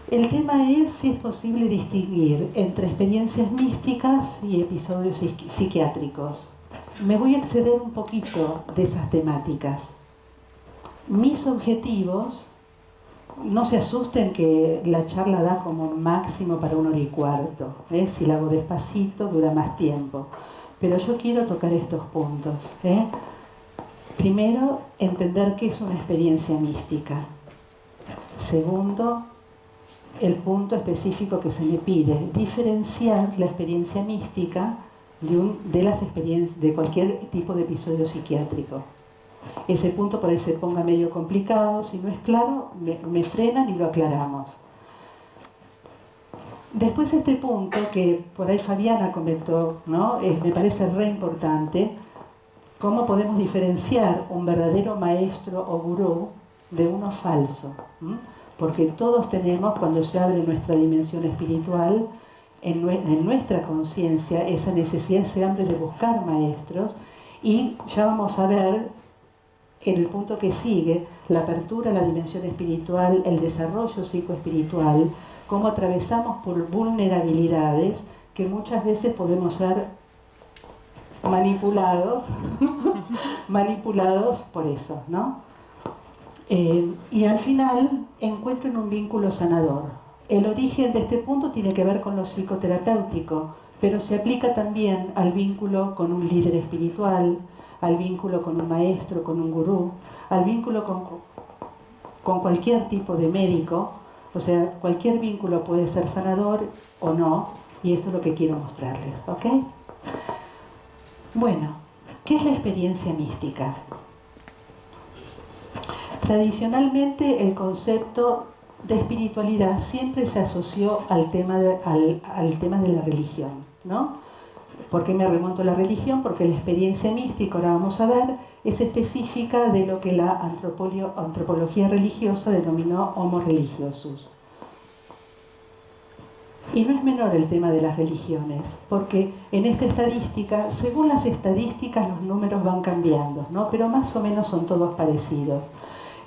El tema es si es posible distinguir entre experiencias místicas y episodios psiquiátricos. Me voy a exceder un poquito de esas temáticas. Mis objetivos, no se asusten que la charla da como máximo para 1 hora y cuarto. Si la hago despacito dura más tiempo. Pero yo quiero tocar estos puntos. Primero, entender qué es una experiencia mística. Segundo, el punto específico que se me pide, diferenciar la experiencia mística de las experiencias de cualquier tipo de episodio psiquiátrico. Ese punto por ahí se ponga medio complicado, si no es claro, me frenan y lo aclaramos. Después este punto que por ahí Fabiana comentó, ¿no? Me parece re importante, cómo podemos diferenciar un verdadero maestro o gurú de uno falso. Porque todos tenemos, cuando se abre nuestra dimensión espiritual, en nuestra conciencia, esa necesidad, ese hambre de buscar maestros, y ya vamos a ver en el punto que sigue, la apertura a la dimensión espiritual, el desarrollo psicoespiritual, cómo atravesamos por vulnerabilidades que muchas veces podemos ser manipulados, manipulados por eso, ¿no? Y al final encuentro en un vínculo sanador. El origen de este punto tiene que ver con lo psicoterapéutico, pero se aplica también al vínculo con un líder espiritual, al vínculo con un maestro, con un gurú, al vínculo con cualquier tipo de médico. O sea, cualquier vínculo puede ser sanador o no, y esto es lo que quiero mostrarles, ¿ok? Bueno, ¿qué es la experiencia mística? Tradicionalmente el concepto de espiritualidad siempre se asoció al tema de la religión, ¿no? ¿Por qué me remonto a la religión? Porque la experiencia mística, ahora vamos a ver, es específica de lo que la antropología religiosa denominó homo religiosus. Y no es menor el tema de las religiones, porque en esta estadística, según las estadísticas, los números van cambiando, ¿no? Pero más o menos son todos parecidos.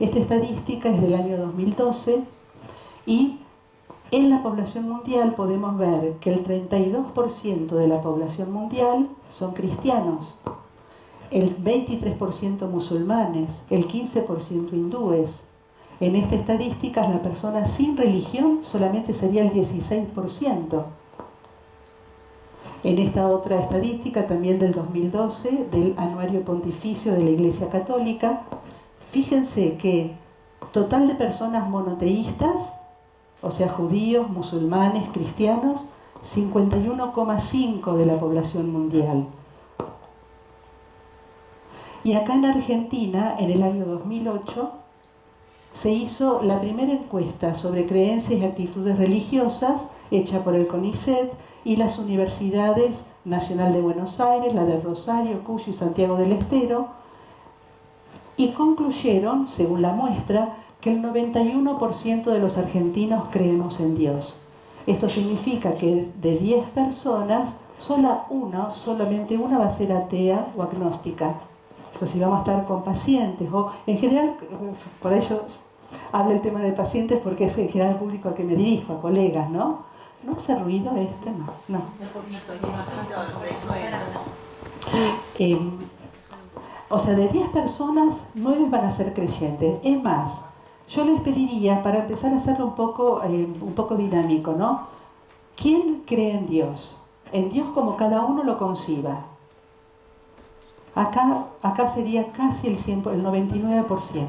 Esta estadística es del año 2012 y en la población mundial podemos ver que el 32% de la población mundial son cristianos, el 23% musulmanes, el 15% hindúes. En esta estadística, la persona sin religión solamente sería el 16%. En esta otra estadística, también del 2012, del Anuario Pontificio de la Iglesia Católica, fíjense que total de personas monoteístas, o sea, judíos, musulmanes, cristianos, 51,5% de la población mundial. Y acá en Argentina, en el año 2008, se hizo la primera encuesta sobre creencias y actitudes religiosas hecha por el CONICET y las universidades Nacional de Buenos Aires, la de Rosario, Cuyo y Santiago del Estero, y concluyeron, según la muestra, que el 91% de los argentinos creemos en Dios. Esto significa que de 10 personas, solamente una va a ser atea o agnóstica. Entonces, si vamos a estar con pacientes, o en general, por ello hablo el tema de pacientes porque es en general el público al que me dirijo, a colegas, ¿no? ¿No hace ruido este? No. Un poquito, o sea, de 10 personas, 9 van a ser creyentes. Es más, yo les pediría, para empezar a hacerlo un poco dinámico, ¿no? ¿Quién cree en Dios? En Dios como cada uno lo conciba. Acá sería casi el 99%,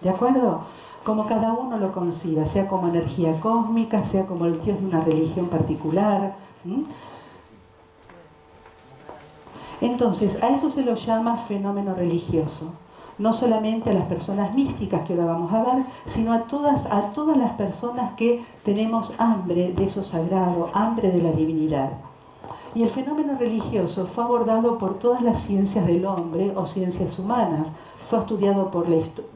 ¿de acuerdo? Como cada uno lo conciba, sea como energía cósmica, sea como el Dios de una religión particular. Entonces, a eso se lo llama fenómeno religioso. No solamente a las personas místicas que ahora vamos a ver, sino a todas las personas que tenemos hambre de eso sagrado, hambre de la divinidad. Y el fenómeno religioso fue abordado por todas las ciencias del hombre o ciencias humanas. Fue estudiado por la historia.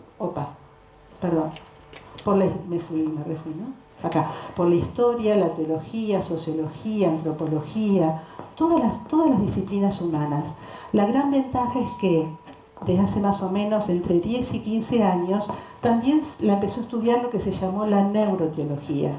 Por la historia, la teología, sociología, antropología, todas las disciplinas humanas. La gran ventaja es que desde hace más o menos entre 10 y 15 años también la empezó a estudiar lo que se llamó la neuroteología.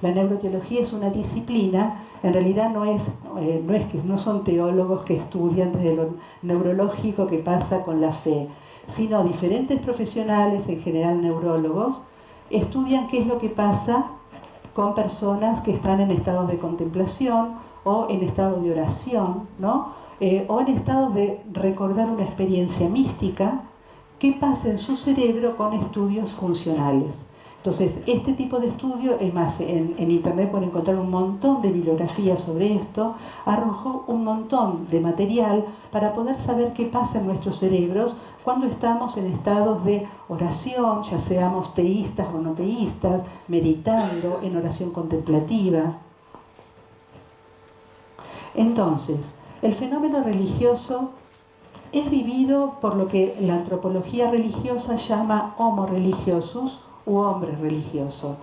la neuroteología es una disciplina, en realidad no son teólogos que estudian desde lo neurológico qué pasa con la fe, sino diferentes profesionales, en general neurólogos, estudian qué es lo que pasa con personas que están en estados de contemplación o en estado de oración, ¿no? O en estado de recordar una experiencia mística, qué pasa en su cerebro con estudios funcionales. Entonces, este tipo de estudio, es más, en internet pueden encontrar un montón de bibliografía sobre esto, arrojó un montón de material para poder saber qué pasa en nuestros cerebros cuando estamos en estados de oración, ya seamos teístas o no teístas, meditando, en oración contemplativa. Entonces, el fenómeno religioso es vivido por lo que la antropología religiosa llama homo religiosus, u hombre religioso.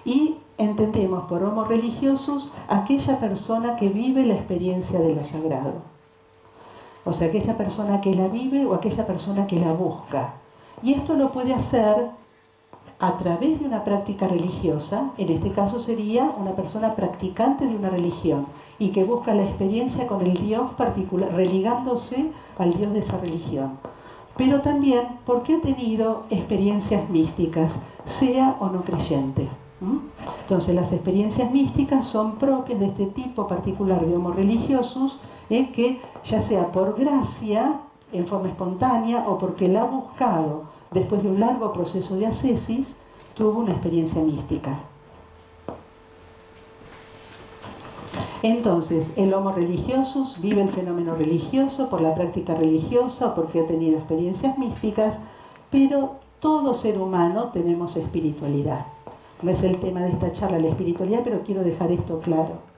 Y entendemos por homo religiosus aquella persona que vive la experiencia de lo sagrado. O sea, aquella persona que la vive o aquella persona que la busca. Y esto lo puede hacer a través de una práctica religiosa, en este caso sería una persona practicante de una religión y que busca la experiencia con el Dios particular, religándose al Dios de esa religión. Pero también porque ha tenido experiencias místicas, sea o no creyente. Entonces las experiencias místicas son propias de este tipo particular de homo religiosus, que ya sea por gracia, en forma espontánea, o porque la ha buscado después de un largo proceso de ascesis, tuvo una experiencia mística. Entonces, el homo religiosus vive el fenómeno religioso por la práctica religiosa o porque ha tenido experiencias místicas, pero todo ser humano tenemos espiritualidad. No es el tema de esta charla la espiritualidad, pero quiero dejar esto claro.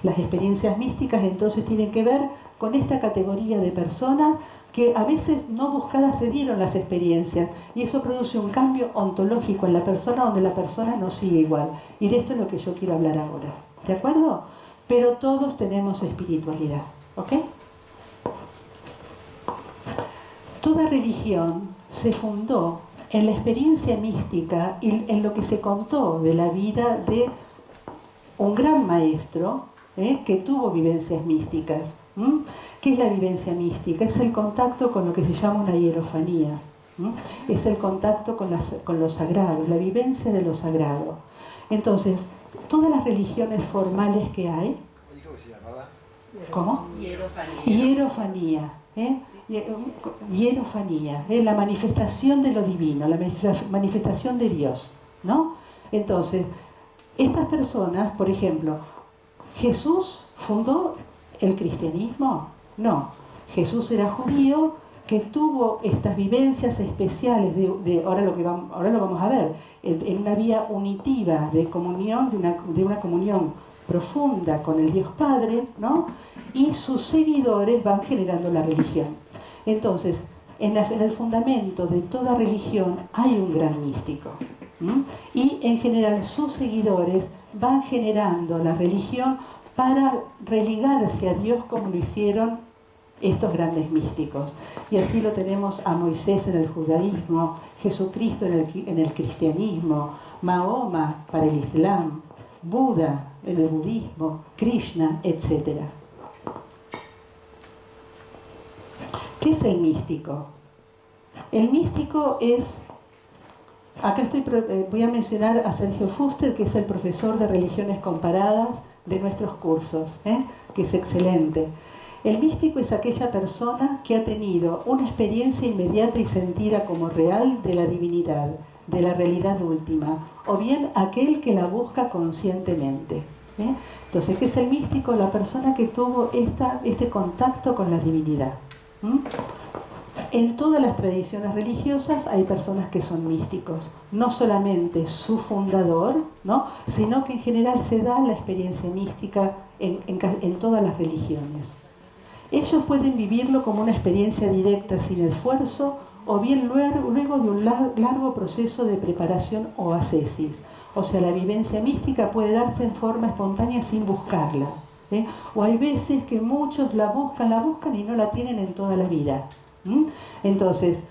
Las experiencias místicas entonces tienen que ver con esta categoría de personas que a veces no buscadas se dieron las experiencias y eso produce un cambio ontológico en la persona donde la persona no sigue igual. Y de esto es lo que yo quiero hablar ahora. ¿De acuerdo? Pero todos tenemos espiritualidad, ¿ok? Toda religión se fundó en la experiencia mística y en lo que se contó de la vida de un gran maestro que tuvo vivencias místicas. ¿Qué es la vivencia mística? Es el contacto con lo que se llama una hierofanía. Es el contacto con lo sagrado, la vivencia de lo sagrado. Entonces, todas las religiones formales que hay. ¿Cómo? Hierofanía. Hierofanía, la manifestación de lo divino, la manifestación de Dios, ¿no? Entonces, estas personas, por ejemplo, ¿Jesús fundó el cristianismo? No. Jesús era judío que tuvo estas vivencias especiales ahora lo vamos a ver, en una vía unitiva de comunión, de una comunión profunda con el Dios Padre, ¿no? Y sus seguidores van generando la religión. Entonces, en el fundamento de toda religión hay un gran místico. Y en general sus seguidores van generando la religión para religarse a Dios como lo hicieron estos grandes místicos. Y así lo tenemos a Moisés en el judaísmo, Jesucristo en el cristianismo, Mahoma para el islam, Buda en el budismo, Krishna, etc. ¿Qué es el místico? El místico es... Acá voy a mencionar a Sergio Fuster, que es el profesor de religiones comparadas de nuestros cursos, que es excelente. El místico es aquella persona que ha tenido una experiencia inmediata y sentida como real de la divinidad, de la realidad última, o bien aquel que la busca conscientemente. Entonces, ¿qué es el místico? La persona que tuvo este contacto con la divinidad. En todas las tradiciones religiosas hay personas que son místicos, no solamente su fundador, ¿no? Sino que en general se da la experiencia mística en todas las religiones. Ellos pueden vivirlo como una experiencia directa sin esfuerzo o bien luego de un largo proceso de preparación o ascesis. O sea, la vivencia mística puede darse en forma espontánea sin buscarla. O hay veces que muchos la buscan y no la tienen en toda la vida. Entonces,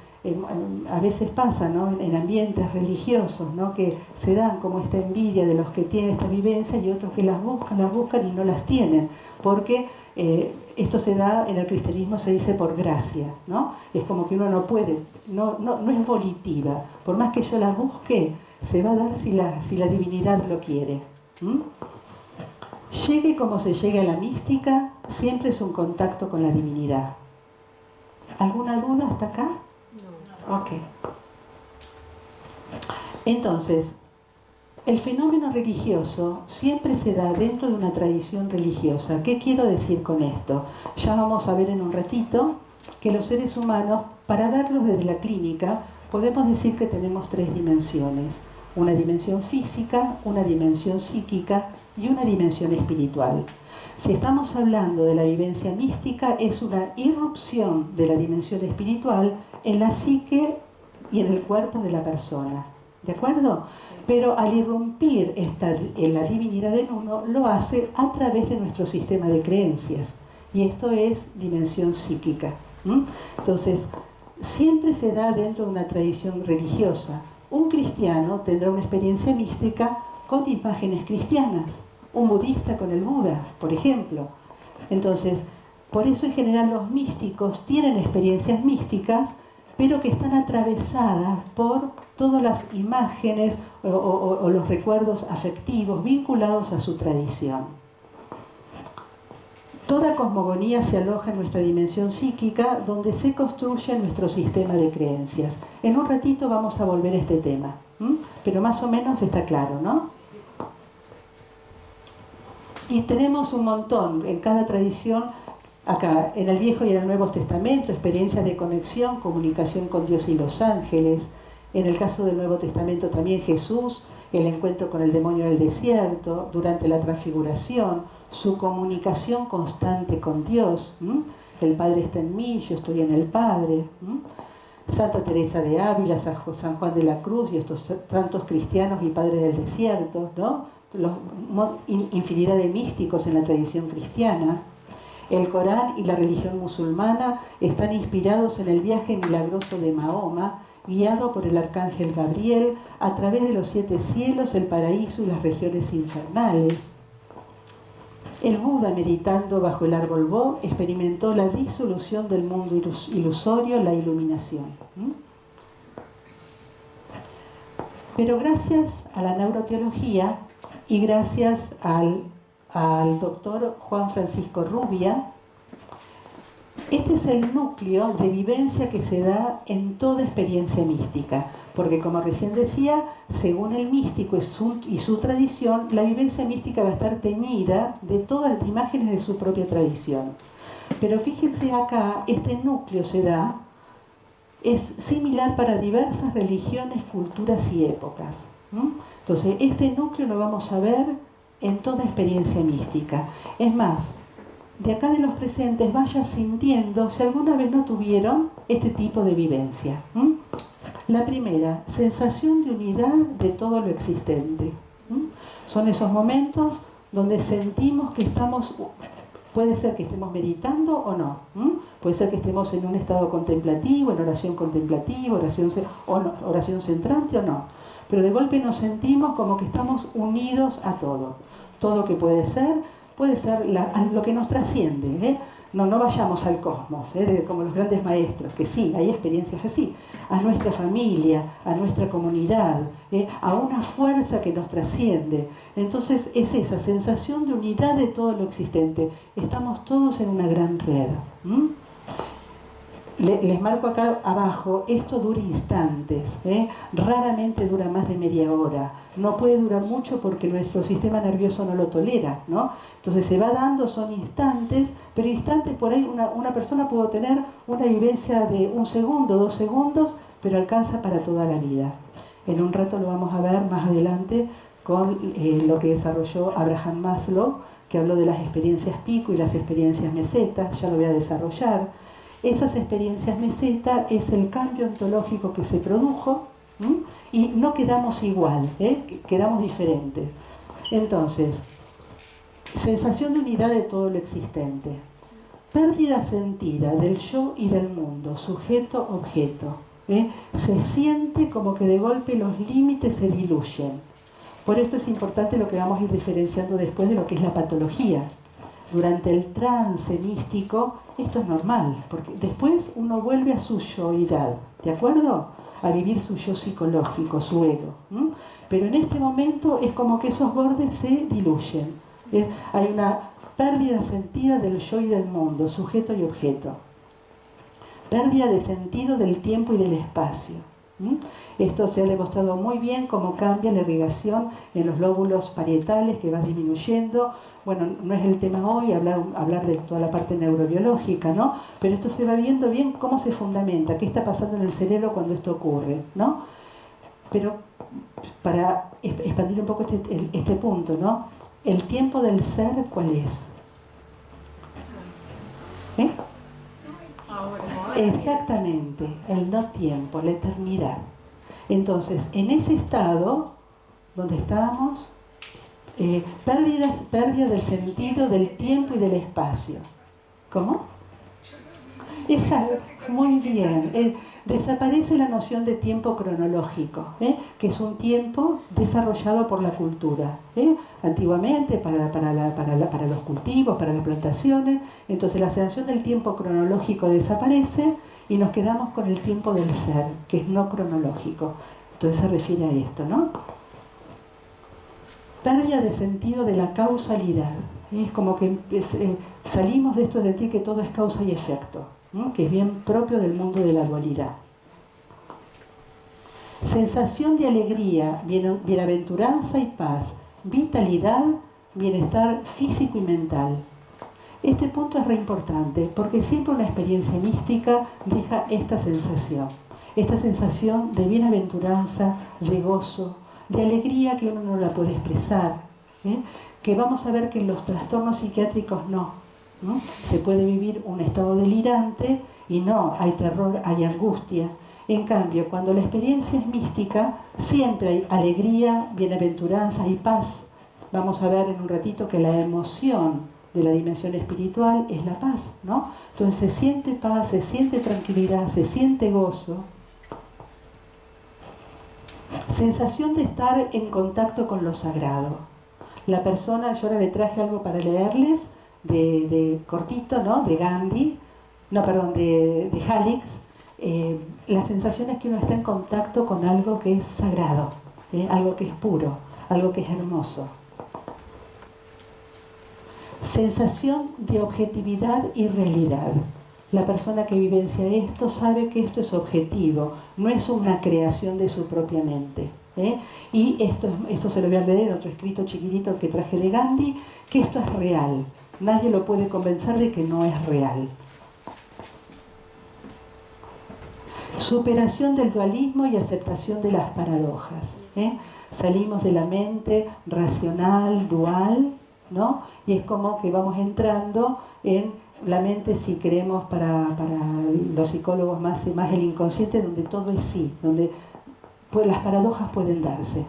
a veces pasa, ¿no?, en ambientes religiosos, ¿no?, que se dan como esta envidia de los que tienen esta vivencia y otros que las buscan y no las tienen, porque esto se da, en el cristianismo se dice por gracia, ¿no? Es como que uno no puede, no es volitiva, por más que yo la busque, se va a dar si la divinidad lo quiere. Llegue como se llegue a la mística, siempre es un contacto con la divinidad. ¿Alguna duda hasta acá? No. Ok. Entonces, el fenómeno religioso siempre se da dentro de una tradición religiosa. ¿Qué quiero decir con esto? Ya vamos a ver en un ratito que los seres humanos, para verlos desde la clínica, podemos decir que tenemos 3 dimensiones. Una dimensión física, una dimensión psíquica y una dimensión espiritual. Si estamos hablando de la vivencia mística, es una irrupción de la dimensión espiritual en la psique y en el cuerpo de la persona. ¿De acuerdo? Pero al irrumpir en la divinidad en uno, lo hace a través de nuestro sistema de creencias. Y esto es dimensión psíquica. Entonces, siempre se da dentro de una tradición religiosa. Un cristiano tendrá una experiencia mística con imágenes cristianas. Un budista con el Buda, por ejemplo. Entonces, por eso en general los místicos tienen experiencias místicas, pero que están atravesadas por todas las imágenes o los recuerdos afectivos vinculados a su tradición. Toda cosmogonía se aloja en nuestra dimensión psíquica, donde se construye nuestro sistema de creencias. En un ratito vamos a volver a este tema, pero más o menos está claro, ¿no? Y tenemos un montón en cada tradición, acá en el Viejo y en el Nuevo Testamento, experiencias de conexión, comunicación con Dios y los ángeles. En el caso del Nuevo Testamento también Jesús, el encuentro con el demonio en el desierto, durante la transfiguración, su comunicación constante con Dios. El Padre está en mí, yo estoy en el Padre. Santa Teresa de Ávila, San Juan de la Cruz y estos tantos cristianos y padres del desierto, ¿no? Infinidad de místicos en la tradición cristiana. El Corán y la religión musulmana están inspirados en el viaje milagroso de Mahoma, guiado por el arcángel Gabriel a través de los 7 cielos, el paraíso y las regiones infernales. El Buda, meditando bajo el árbol Bo, experimentó la disolución del mundo ilusorio, la iluminación. Pero gracias a la neuroteología y gracias al doctor Juan Francisco Rubia, este es el núcleo de vivencia que se da en toda experiencia mística, porque como recién decía, según el místico y su tradición, la vivencia mística va a estar teñida de todas las imágenes de su propia tradición. Pero fíjense acá, este núcleo es similar para diversas religiones, culturas y épocas. Entonces, este núcleo lo vamos a ver en toda experiencia mística. Es más, de acá de los presentes, vaya sintiendo si alguna vez no tuvieron este tipo de vivencia. La primera, sensación de unidad de todo lo existente. Son esos momentos donde sentimos que estamos, puede ser que estemos meditando o no. Puede ser que estemos en un estado contemplativo, en oración contemplativa, oración centrante o no. Pero de golpe nos sentimos como que estamos unidos a todo. Todo que puede ser lo que nos trasciende. No vayamos al cosmos, como los grandes maestros, que sí, hay experiencias así. A nuestra familia, a nuestra comunidad, a una fuerza que nos trasciende. Entonces es esa sensación de unidad de todo lo existente. Estamos todos en una gran red. Les marco acá abajo, esto dura instantes, raramente dura más de media hora, no puede durar mucho porque nuestro sistema nervioso no lo tolera, ¿no? Entonces se va dando, son instantes, pero instantes por ahí una persona puede tener una vivencia de 1 segundo, 2 segundos, pero alcanza para toda la vida. En un rato lo vamos a ver más adelante con lo que desarrolló Abraham Maslow, que habló de las experiencias pico y las experiencias meseta, ya lo voy a desarrollar. Esas experiencias meseta es el cambio ontológico que se produjo y no quedamos igual, quedamos diferentes. Entonces, sensación de unidad de todo lo existente. Pérdida sentida del yo y del mundo, sujeto-objeto. Se siente como que de golpe los límites se diluyen. Por esto es importante lo que vamos a ir diferenciando después de lo que es la patología. Durante el trance místico, esto es normal, porque después uno vuelve a su yoidad, ¿de acuerdo? A vivir su yo psicológico, su ego. Pero en este momento es como que esos bordes se diluyen. Hay una pérdida sentida del yo y del mundo, sujeto y objeto. Pérdida de sentido del tiempo y del espacio. Esto se ha demostrado muy bien cómo cambia la irrigación en los lóbulos parietales, que va disminuyendo. Bueno, no es el tema hoy hablar de toda la parte neurobiológica, ¿no? Pero esto se va viendo bien cómo se fundamenta, qué está pasando en el cerebro cuando esto ocurre, ¿no? Pero para expandir un poco este punto, ¿no? ¿El tiempo del ser cuál es? Exactamente, el no tiempo, la eternidad. Entonces, en ese estado donde estábamos, pérdida del sentido del tiempo y del espacio. ¿Cómo? Exacto, muy bien. Desaparece la noción de tiempo cronológico, que es un tiempo desarrollado por la cultura. Antiguamente para los cultivos, para las plantaciones. Entonces la sensación del tiempo cronológico desaparece y nos quedamos con el tiempo del ser, que es no cronológico. Entonces se refiere a esto, ¿no? Pérdida de sentido de la causalidad. Es como que salimos de esto de decir que todo es causa y efecto, que es bien propio del mundo de la dualidad. Sensación de alegría, bienaventuranza y paz, vitalidad, bienestar físico y mental. Este punto es re importante porque siempre una experiencia mística deja esta sensación de bienaventuranza, de gozo, de alegría que uno no la puede expresar, que vamos a ver que en los trastornos psiquiátricos no. Se puede vivir un estado delirante y no, hay terror, hay angustia. En cambio, cuando la experiencia es mística, siempre hay alegría, bienaventuranza y paz. Vamos a ver en un ratito que la emoción de la dimensión espiritual es la paz, ¿no? Entonces se siente paz, se siente tranquilidad, se siente gozo. Sensación de estar en contacto con lo sagrado. La persona, yo ahora le traje algo para leerles, de cortito, ¿no? De Gandhi, de Halix. La sensación es que uno está en contacto con algo que es sagrado, algo que es puro, algo que es hermoso. Sensación de objetividad y realidad. La persona que vivencia esto sabe que esto es objetivo, no es una creación de su propia mente. Y esto se lo voy a leer en otro escrito chiquitito que traje de Gandhi, que esto es real. Nadie lo puede convencer de que no es real. Superación del dualismo y aceptación de las paradojas. Salimos de la mente racional, dual, ¿no? Y es como que vamos entrando en la mente, si queremos, para los psicólogos más el inconsciente, donde todo es sí, donde pues las paradojas pueden darse.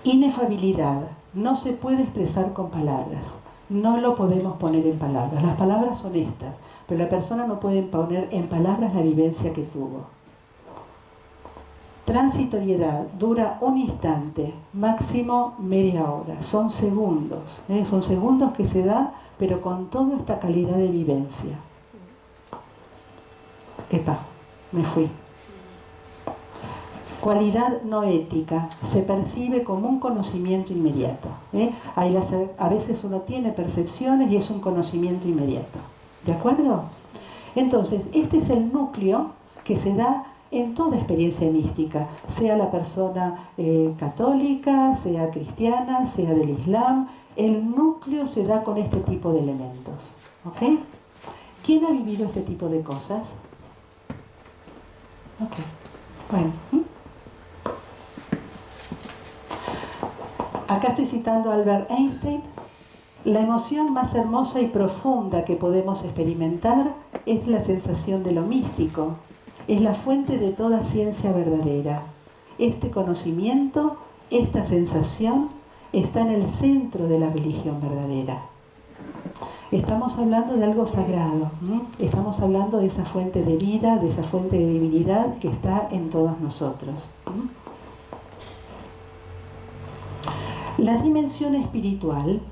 Inefabilidad. No se puede expresar con palabras. No lo podemos poner en palabras. Las palabras son estas, pero la persona no puede poner en palabras la vivencia que tuvo. Transitoriedad. Dura un instante, máximo media hora. Son segundos. Son segundos que se da, pero con toda esta calidad de vivencia. Epa, me fui. Cualidad no ética, se percibe como un conocimiento inmediato. A veces uno tiene percepciones y es un conocimiento inmediato. ¿De acuerdo? Entonces, este es el núcleo que se da en toda experiencia mística, sea la persona católica, sea cristiana, sea del Islam, el núcleo se da con este tipo de elementos. ¿Ok? ¿Quién ha vivido este tipo de cosas? Ok, bueno. Acá estoy citando a Albert Einstein. La emoción más hermosa y profunda que podemos experimentar es la sensación de lo místico. Es la fuente de toda ciencia verdadera. Este conocimiento, esta sensación, está en el centro de la religión verdadera. Estamos hablando de algo sagrado, estamos hablando de esa fuente de vida, de esa fuente de divinidad que está en todos nosotros. La dimensión espiritual,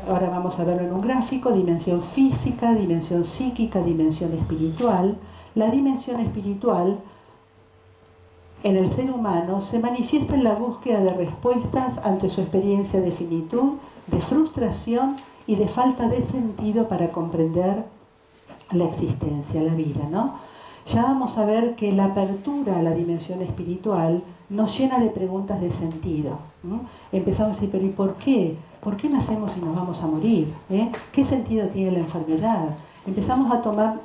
ahora vamos a verlo en un gráfico, dimensión física, dimensión psíquica, dimensión espiritual. La dimensión espiritual en el ser humano se manifiesta en la búsqueda de respuestas ante su experiencia de finitud, de frustración y de falta de sentido para comprender la existencia, la vida, ¿no? Ya vamos a ver que la apertura a la dimensión espiritual nos llena de preguntas de sentido. Empezamos a decir, pero ¿y por qué? ¿Por qué nacemos y nos vamos a morir? ¿Qué sentido tiene la enfermedad? Empezamos a tomar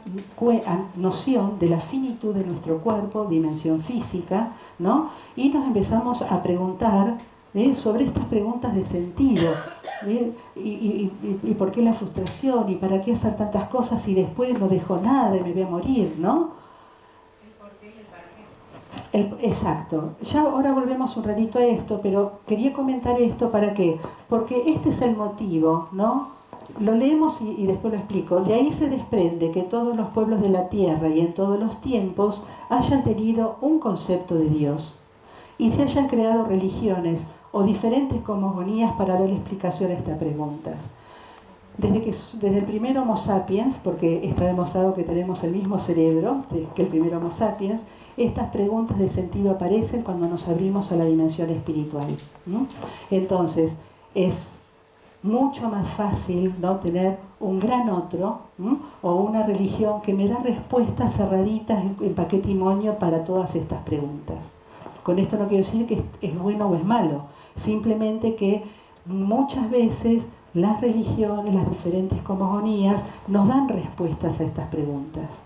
noción de la finitud de nuestro cuerpo, dimensión física, ¿no? Y nos empezamos a preguntar sobre estas preguntas de sentido. ¿Y por qué la frustración? ¿Y para qué hacer tantas cosas si después no dejo nada y me voy a morir? ¿No? Exacto. Ya ahora volvemos un ratito a esto, pero quería comentar esto ¿para qué? Porque este es el motivo, ¿no? Lo leemos y después lo explico. De ahí se desprende que todos los pueblos de la tierra y en todos los tiempos hayan tenido un concepto de Dios y se hayan creado religiones o diferentes cosmogonías para darle explicación a esta pregunta. Desde el primer Homo sapiens, porque está demostrado que tenemos el mismo cerebro que el primer Homo sapiens, estas preguntas de sentido aparecen cuando nos abrimos a la dimensión espiritual. Entonces, es mucho más fácil, ¿no?, tener un gran otro o una religión que me da respuestas cerraditas en paquete y moño para todas estas preguntas. Con esto no quiero decir que es bueno o es malo, simplemente que muchas veces las religiones, las diferentes cosmogonías nos dan respuestas a estas preguntas.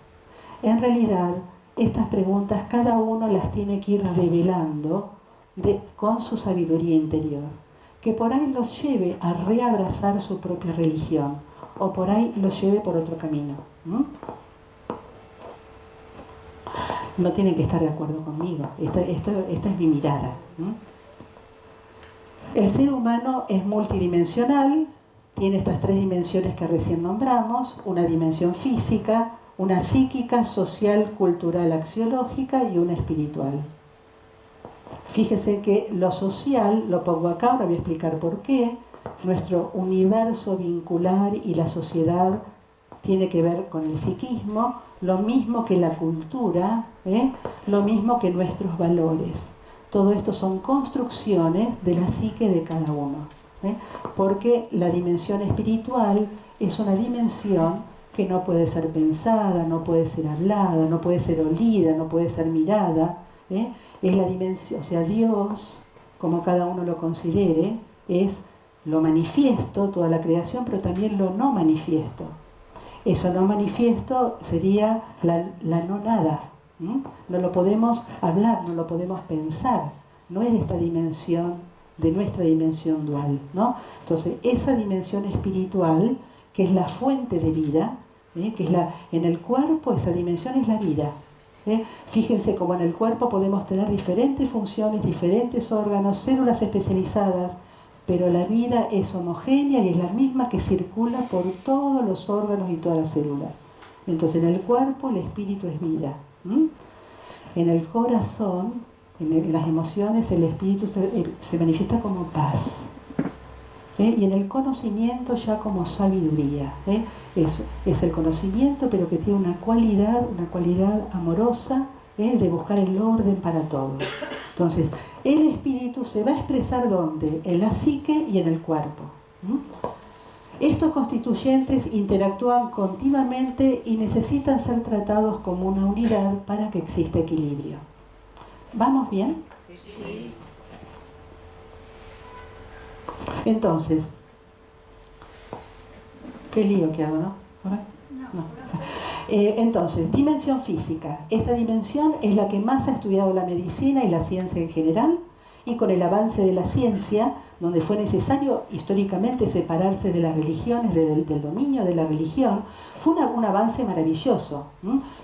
En realidad, estas preguntas cada uno las tiene que ir revelando con su sabiduría interior, que por ahí los lleve a reabrazar su propia religión o por ahí los lleve por otro camino. No tienen que estar de acuerdo conmigo, esta es mi mirada. El ser humano es multidimensional, tiene estas tres dimensiones que recién nombramos, una dimensión física, una psíquica, social, cultural, axiológica y una espiritual. Fíjese que lo social, lo pongo acá, ahora voy a explicar por qué. Nuestro universo vincular y la sociedad tiene que ver con el psiquismo, lo mismo que la cultura, lo mismo que nuestros valores. Todo esto son construcciones de la psique de cada uno, porque la dimensión espiritual es una dimensión que no puede ser pensada, no puede ser hablada, no puede ser olida, no puede ser mirada. Es la dimensión, o sea, Dios, como cada uno lo considere, es lo manifiesto, toda la creación, pero también lo no manifiesto. Eso no manifiesto sería la no nada. No lo podemos hablar, no lo podemos pensar. No es de esta dimensión, de nuestra dimensión dual, ¿no? Entonces, esa dimensión espiritual, que es la fuente de vida, que es en el cuerpo, esa dimensión es la vida. Fíjense cómo en el cuerpo podemos tener diferentes funciones, diferentes órganos, células especializadas, pero la vida es homogénea y es la misma que circula por todos los órganos y todas las células. Entonces, en el cuerpo el espíritu es vida. En el corazón, en las emociones, el espíritu se manifiesta como paz. Y en el conocimiento ya como sabiduría. Es el conocimiento, pero que tiene una cualidad amorosa, de buscar el orden para todo. Entonces, el espíritu se va a expresar ¿dónde? En la psique y en el cuerpo. Estos constituyentes interactúan continuamente y necesitan ser tratados como una unidad para que exista equilibrio. ¿Vamos bien? Sí. Entonces, qué lío que hago, ¿no? No. Entonces, dimensión física. Esta dimensión es la que más ha estudiado la medicina y la ciencia en general, y con el avance de la ciencia, donde fue necesario históricamente separarse de las religiones, del dominio de la religión, fue un avance maravilloso,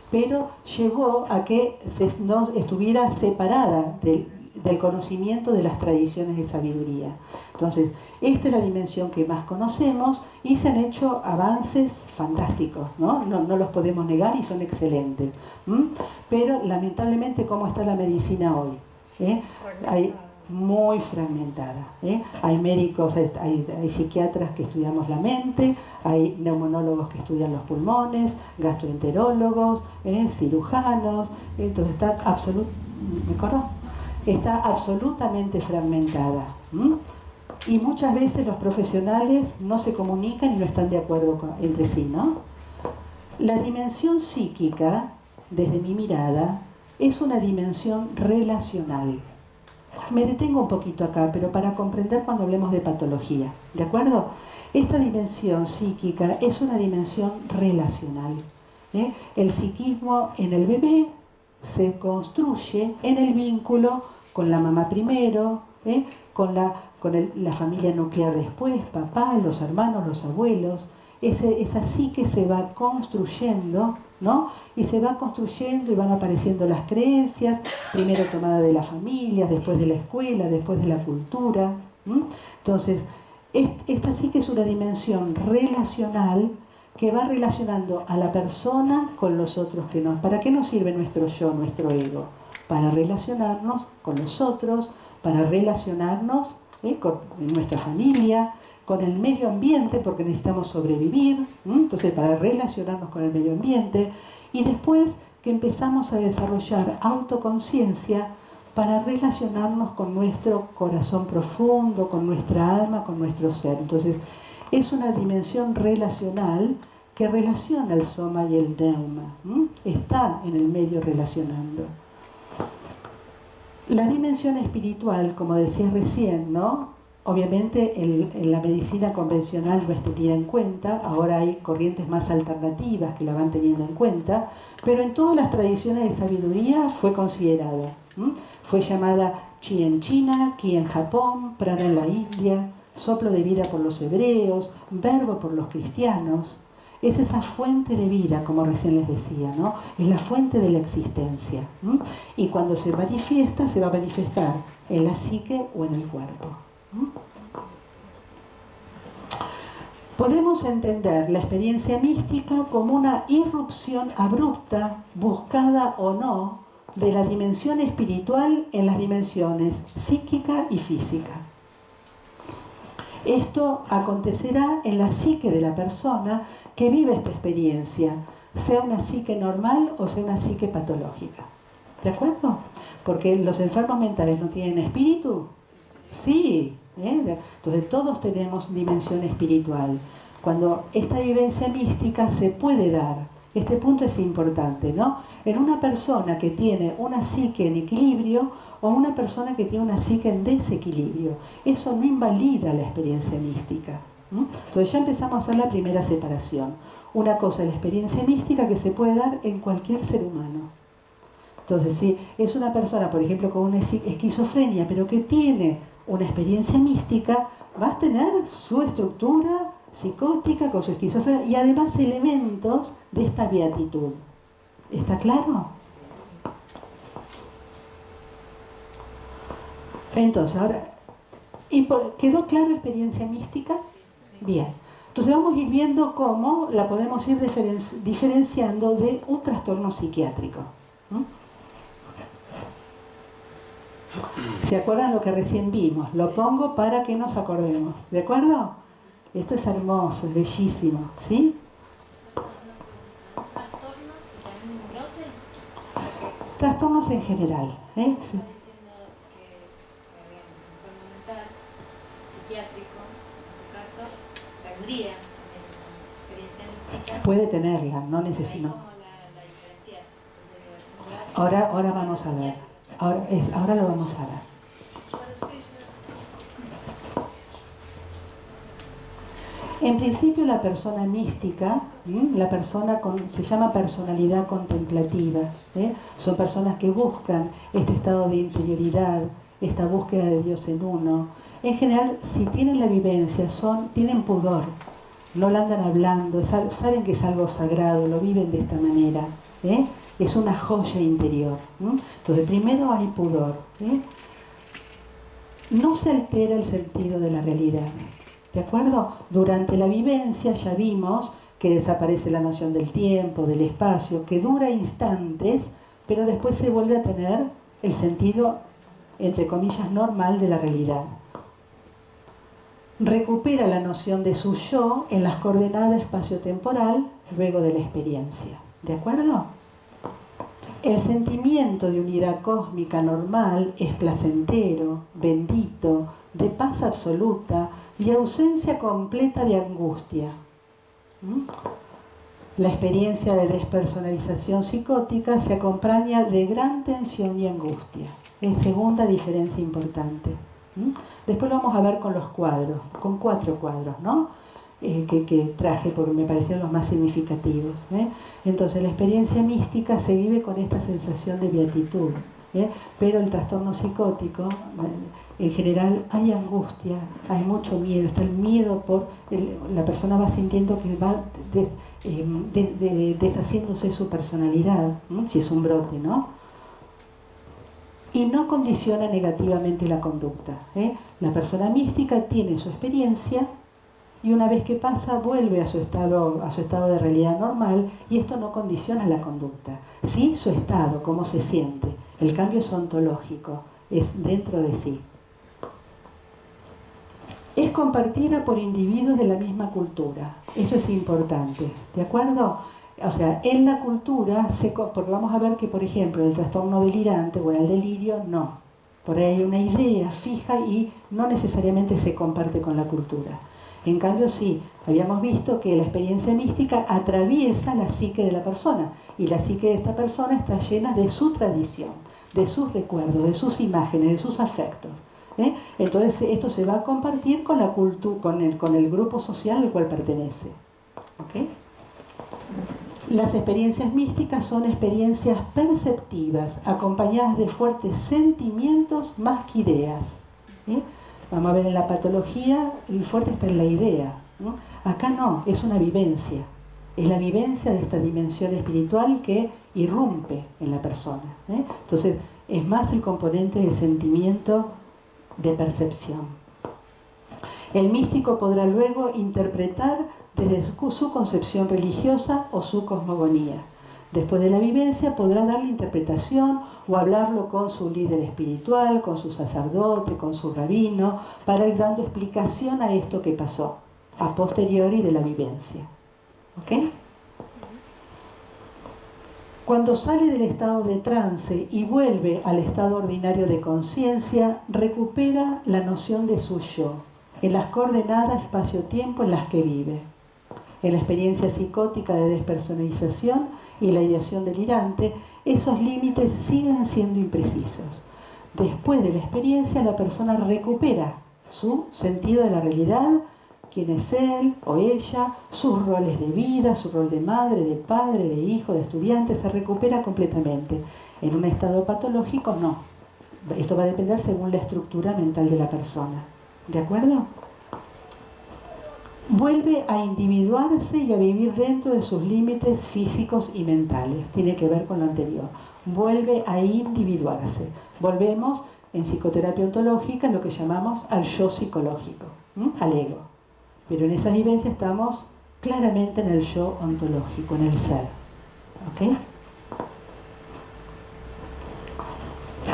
pero llevó a que no estuviera separada del conocimiento de las tradiciones de sabiduría. Entonces, esta es la dimensión que más conocemos y se han hecho avances fantásticos, ¿no? No los podemos negar y son excelentes. Pero lamentablemente, ¿cómo está la medicina hoy? Hay muy fragmentada. Hay médicos, hay psiquiatras que estudiamos la mente, hay neumonólogos que estudian los pulmones, gastroenterólogos, cirujanos, entonces está absolutamente fragmentada. Y muchas veces los profesionales no se comunican y no están de acuerdo entre sí, ¿no? La dimensión psíquica, desde mi mirada, es una dimensión relacional. Me detengo un poquito acá, pero para comprender cuando hablemos de patología, ¿de acuerdo? Esta dimensión psíquica es una dimensión relacional. El psiquismo en el bebé se construye en el vínculo con la mamá primero, con la familia nuclear después, papá, los hermanos, los abuelos. Esa psique se va construyendo, ¿no? Y se va construyendo y van apareciendo las creencias, primero tomada de la familia, después de la escuela, después de la cultura. Entonces, esta psique es una dimensión relacional que va relacionando a la persona con los otros que nos. ¿Para qué nos sirve nuestro yo, nuestro ego? Para relacionarnos con los otros, para relacionarnos con nuestra familia, con el medio ambiente, porque necesitamos sobrevivir, entonces para relacionarnos con el medio ambiente, y después que empezamos a desarrollar autoconciencia para relacionarnos con nuestro corazón profundo, con nuestra alma, con nuestro ser. Entonces, es una dimensión relacional que relaciona el soma y el neuma, está en el medio relacionando. La dimensión espiritual, como decía recién, ¿no? Obviamente en la medicina convencional no es tenida en cuenta, ahora hay corrientes más alternativas que la van teniendo en cuenta, pero en todas las tradiciones de sabiduría fue considerada. Fue llamada Chi en China, Ki en Japón, Prana en la India, soplo de vida por los hebreos, verbo por los cristianos. Es esa fuente de vida, como recién les decía, ¿no? Es la fuente de la existencia. Y cuando se manifiesta, se va a manifestar en la psique o en el cuerpo. Podemos entender la experiencia mística como una irrupción abrupta, buscada o no, de la dimensión espiritual en las dimensiones psíquica y física. Esto acontecerá en la psique de la persona que vive esta experiencia, sea una psique normal o sea una psique patológica. ¿De acuerdo? Porque los enfermos mentales no tienen espíritu. Sí, entonces todos tenemos dimensión espiritual. Cuando esta vivencia mística se puede dar, este punto es importante, ¿no? En una persona que tiene una psique en equilibrio o una persona que tiene una psique en desequilibrio, eso no invalida la experiencia mística. Entonces ya empezamos a hacer la primera separación. Una cosa es la experiencia mística que se puede dar en cualquier ser humano. Entonces, si es una persona, por ejemplo, con una esquizofrenia, pero que tiene una experiencia mística, va a tener su estructura psicótica con su esquizofrenia y además elementos de esta beatitud. ¿Está claro? Entonces, ahora, ¿quedó claro experiencia mística? Bien. Entonces vamos a ir viendo cómo la podemos ir diferenciando de un trastorno psiquiátrico. ¿Se acuerdan lo que recién vimos? Lo pongo para que nos acordemos. ¿De acuerdo? Esto es hermoso, es bellísimo. ¿Sí? Trastornos en general. Sí. Puede tenerla, no necesito. Ahora vamos a ver. Ahora lo vamos a ver. En principio la persona mística, la persona se llama personalidad contemplativa. Son personas que buscan este estado de interioridad, esta búsqueda de Dios en uno. En general, si tienen la vivencia, tienen pudor, no la andan hablando, saben que es algo sagrado, lo viven de esta manera. Es una joya interior. Entonces, primero hay pudor. no se altera el sentido de la realidad. ¿De acuerdo? Durante la vivencia ya vimos que desaparece la noción del tiempo, del espacio, que dura instantes, pero después se vuelve a tener el sentido, entre comillas, normal de la realidad. Recupera la noción de su yo en las coordenadas espacio-temporal luego de la experiencia. ¿De acuerdo? El sentimiento de unidad cósmica normal es placentero, bendito, de paz absoluta y ausencia completa de angustia. La experiencia de despersonalización psicótica se acompaña de gran tensión y angustia. Es segunda diferencia importante. Después lo vamos a ver con los cuadros, con 4 cuadros, ¿no? Que traje porque me parecieron los más significativos. Entonces la experiencia mística se vive con esta sensación de beatitud, pero el trastorno psicótico, en general hay angustia, hay mucho miedo, está el miedo la persona va sintiendo que va deshaciéndose su personalidad, si es un brote, ¿no? Y no condiciona negativamente la conducta. La persona mística tiene su experiencia y una vez que pasa vuelve a su estado de realidad normal, y esto no condiciona la conducta. Sí, su estado, cómo se siente. El cambio es ontológico, es dentro de sí. Es compartida por individuos de la misma cultura. Esto es importante, ¿de acuerdo? O sea, en la cultura, porque vamos a ver que, por ejemplo, en el trastorno delirante o en el delirio, no. Por ahí hay una idea fija y no necesariamente se comparte con la cultura. En cambio, sí, habíamos visto que la experiencia mística atraviesa la psique de la persona, y la psique de esta persona está llena de su tradición, de sus recuerdos, de sus imágenes, de sus afectos. Entonces, esto se va a compartir con la cultura, con el grupo social al cual pertenece. ¿Okay? Las experiencias místicas son experiencias perceptivas, acompañadas de fuertes sentimientos más que ideas. Vamos a ver en la patología, el fuerte está en la idea, ¿no? Acá no, es una vivencia. Es la vivencia de esta dimensión espiritual que irrumpe en la persona. Entonces, es más el componente de sentimiento, de percepción. El místico podrá luego interpretar desde su concepción religiosa o su cosmogonía. Después de la vivencia podrá darle interpretación o hablarlo con su líder espiritual, con su sacerdote, con su rabino, para ir dando explicación a esto que pasó, a posteriori de la vivencia. ¿Ok? Cuando sale del estado de trance y vuelve al estado ordinario de conciencia, recupera la noción de su yo, en las coordenadas espacio-tiempo en las que vive. En la experiencia psicótica de despersonalización y la ideación delirante, esos límites siguen siendo imprecisos. Después de la experiencia, la persona recupera su sentido de la realidad, quién es él o ella, sus roles de vida, su rol de madre, de padre, de hijo, de estudiante, se recupera completamente. En un estado patológico, no. Esto va a depender según la estructura mental de la persona. ¿De acuerdo? Vuelve a individuarse y a vivir dentro de sus límites físicos y mentales. Tiene que ver con lo anterior. Vuelve a individuarse. Volvemos en psicoterapia ontológica a lo que llamamos al yo psicológico, al ego. Pero en esa vivencia estamos claramente en el yo ontológico, en el ser. ¿Ok?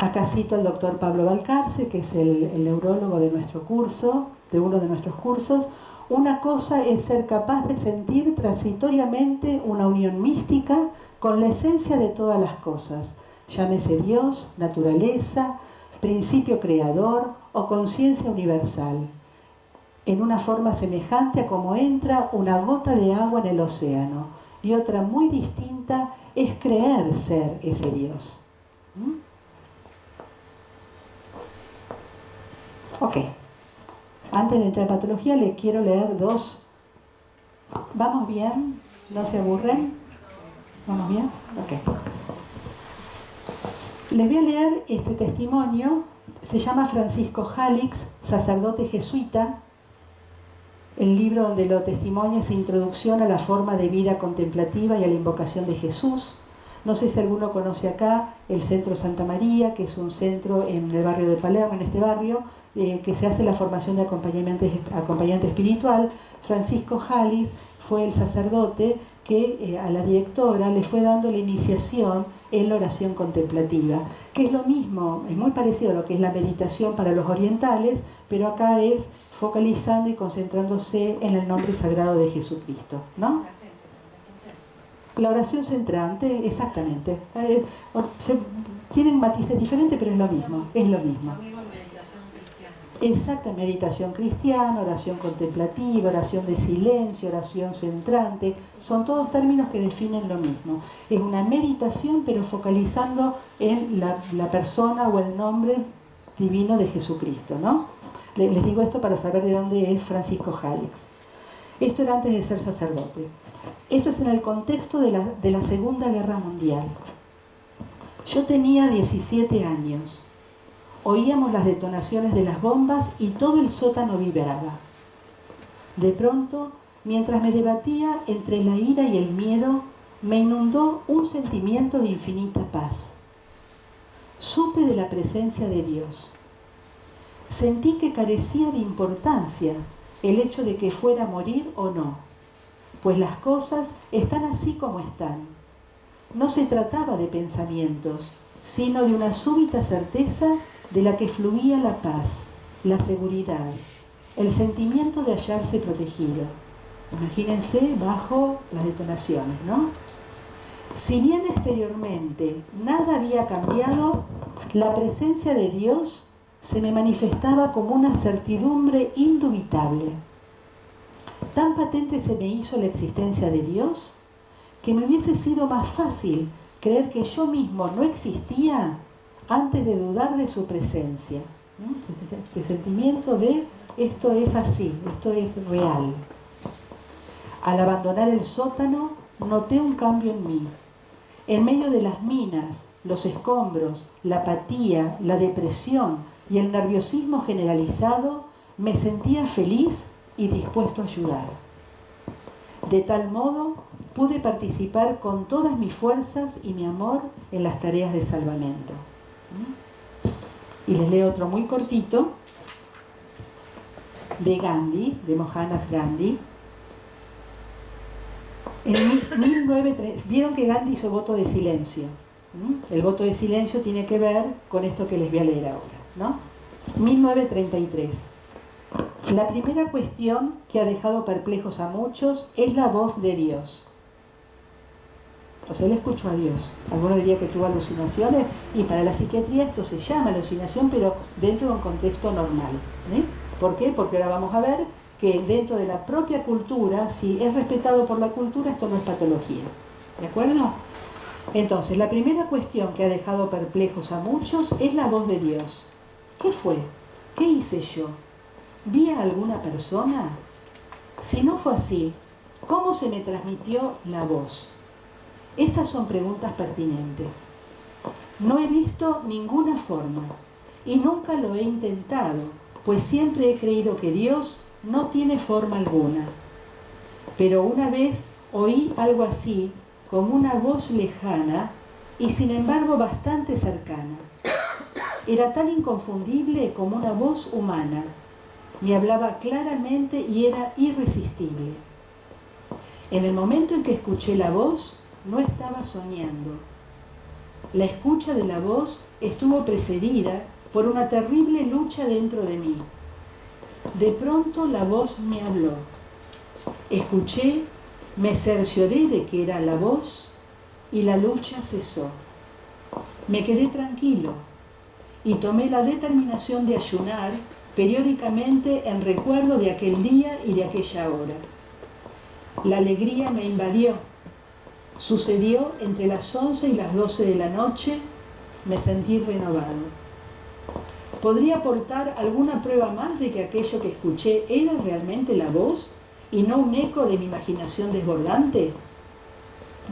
Acá cito al doctor Pablo Balcarce, que es el neurólogo de nuestro curso, de uno de nuestros cursos. Una cosa es ser capaz de sentir transitoriamente una unión mística con la esencia de todas las cosas, llámese Dios, naturaleza, principio creador o conciencia universal, en una forma semejante a como entra una gota de agua en el océano, y otra muy distinta es creer ser ese Dios. Ok. Antes de entrar en patología, le quiero leer 2. ¿Vamos bien? ¿No se aburren? ¿Vamos bien? Ok. Les voy a leer este testimonio. Se llama Francisco Jalix, sacerdote jesuita. El libro donde lo testimonia es Introducción a la forma de vida contemplativa y a la invocación de Jesús. No sé si alguno conoce acá el Centro Santa María, que es un centro en el barrio de Palermo, en este barrio, que se hace la formación de acompañante espiritual, Francisco Jalis fue el sacerdote que a la directora le fue dando la iniciación en la oración contemplativa, que es lo mismo, es muy parecido a lo que es la meditación para los orientales, pero acá es focalizando y concentrándose en el nombre sagrado de Jesucristo, ¿no? La oración centrante, exactamente. Tienen matices diferentes, pero es lo mismo, es lo mismo. Exacta, meditación cristiana, oración contemplativa, oración de silencio, oración centrante, son todos términos que definen lo mismo. Es una meditación, pero focalizando en la persona o el nombre divino de Jesucristo, ¿no? Les digo esto para saber de dónde es Francisco Jalix. Esto era antes de ser sacerdote. Esto es en el contexto de la Segunda Guerra Mundial. Yo tenía 17 años. Oíamos las detonaciones de las bombas y todo el sótano vibraba. De pronto, mientras me debatía entre la ira y el miedo, me inundó un sentimiento de infinita paz. Supe de la presencia de Dios. Sentí que carecía de importancia el hecho de que fuera a morir o no, pues las cosas están así como están. No se trataba de pensamientos, sino de una súbita certeza de la que fluía la paz, la seguridad, el sentimiento de hallarse protegido. Imagínense bajo las detonaciones, ¿no? Si bien exteriormente nada había cambiado, la presencia de Dios se me manifestaba como una certidumbre indubitable. Tan patente se me hizo la existencia de Dios que me hubiese sido más fácil creer que yo mismo no existía antes de dudar de su presencia. Este sentimiento de esto es así, esto es real. Al abandonar el sótano, noté un cambio en mí. En medio de las minas, los escombros, la apatía, la depresión y el nerviosismo generalizado, me sentía feliz y dispuesto a ayudar. De tal modo, pude participar con todas mis fuerzas y mi amor en las tareas de salvamento. Y les leo otro muy cortito de Gandhi, de Mohandas Gandhi. Vieron que Gandhi hizo voto de silencio. El voto de silencio tiene que ver con esto que les voy a leer ahora, ¿no? 1933. La primera cuestión que ha dejado perplejos a muchos es la voz de Dios. O sea, él escuchó a Dios. Alguno diría que tuvo alucinaciones, y para la psiquiatría esto se llama alucinación, pero dentro de un contexto normal. ¿Por qué? Porque ahora vamos a ver que dentro de la propia cultura, si es respetado por la cultura, esto no es patología. ¿De acuerdo? Entonces, la primera cuestión que ha dejado perplejos a muchos es la voz de Dios. ¿Qué fue? ¿Qué hice yo? ¿Vi a alguna persona? Si no fue así, ¿cómo se me transmitió la voz? Estas son preguntas pertinentes. No he visto ninguna forma y nunca lo he intentado, pues siempre he creído que Dios no tiene forma alguna. Pero una vez oí algo así, como una voz lejana y sin embargo bastante cercana. Era tan inconfundible como una voz humana. Me hablaba claramente y era irresistible. En el momento en que escuché la voz, no estaba soñando. La escucha de la voz estuvo precedida por una terrible lucha dentro de mí. De pronto la voz me habló. Escuché, me cercioré de que era la voz y la lucha cesó. Me quedé tranquilo y tomé la determinación de ayunar periódicamente en recuerdo de aquel día y de aquella hora. La alegría me invadió. Sucedió entre las 11 y las 12 de la noche, me sentí renovado. ¿Podría aportar alguna prueba más de que aquello que escuché era realmente la voz y no un eco de mi imaginación desbordante?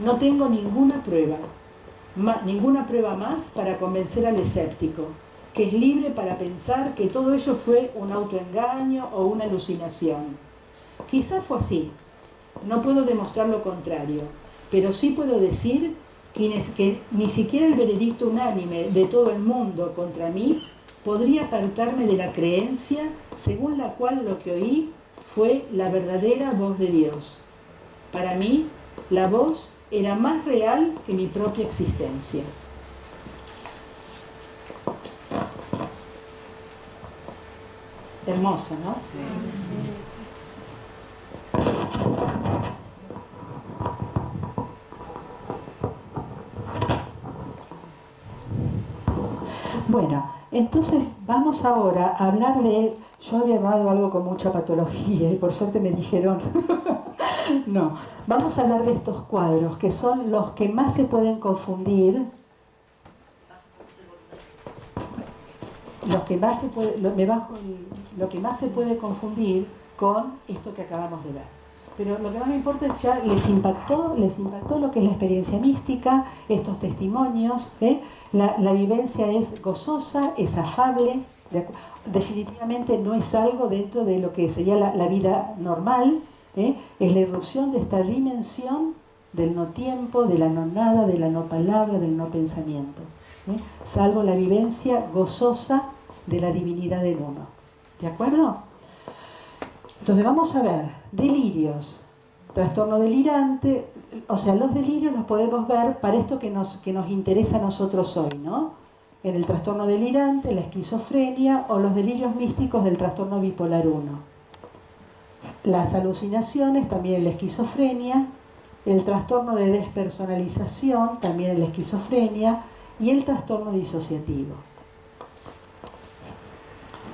No tengo ninguna prueba más para convencer al escéptico, que es libre para pensar que todo ello fue un autoengaño o una alucinación. Quizás fue así, no puedo demostrar lo contrario, pero sí puedo decir que ni siquiera el veredicto unánime de todo el mundo contra mí podría apartarme de la creencia según la cual lo que oí fue la verdadera voz de Dios. Para mí, la voz era más real que mi propia existencia. Hermoso, ¿no? Sí. Bueno, entonces vamos ahora a hablar de... Yo había armado algo con mucha patología y por suerte me dijeron... No, vamos a hablar de estos cuadros que son los que más se pueden confundir. Lo que más se puede confundir con esto que acabamos de ver. Pero lo que más me importa es ya les impactó lo que es la experiencia mística, estos testimonios, ¿eh? La vivencia es gozosa, es afable, definitivamente no es algo dentro de lo que sería la vida normal, ¿eh? Es la irrupción de esta dimensión del no tiempo, de la no nada, de la no palabra, del no pensamiento, ¿eh? Salvo la vivencia gozosa de la divinidad en uno. ¿De acuerdo? Entonces vamos a ver delirios, trastorno delirante, o sea, los delirios los podemos ver para esto que nos interesa a nosotros hoy, ¿no? En el trastorno delirante, la esquizofrenia o los delirios místicos del trastorno bipolar 1. Las alucinaciones, también en la esquizofrenia, el trastorno de despersonalización, también en la esquizofrenia, y el trastorno disociativo.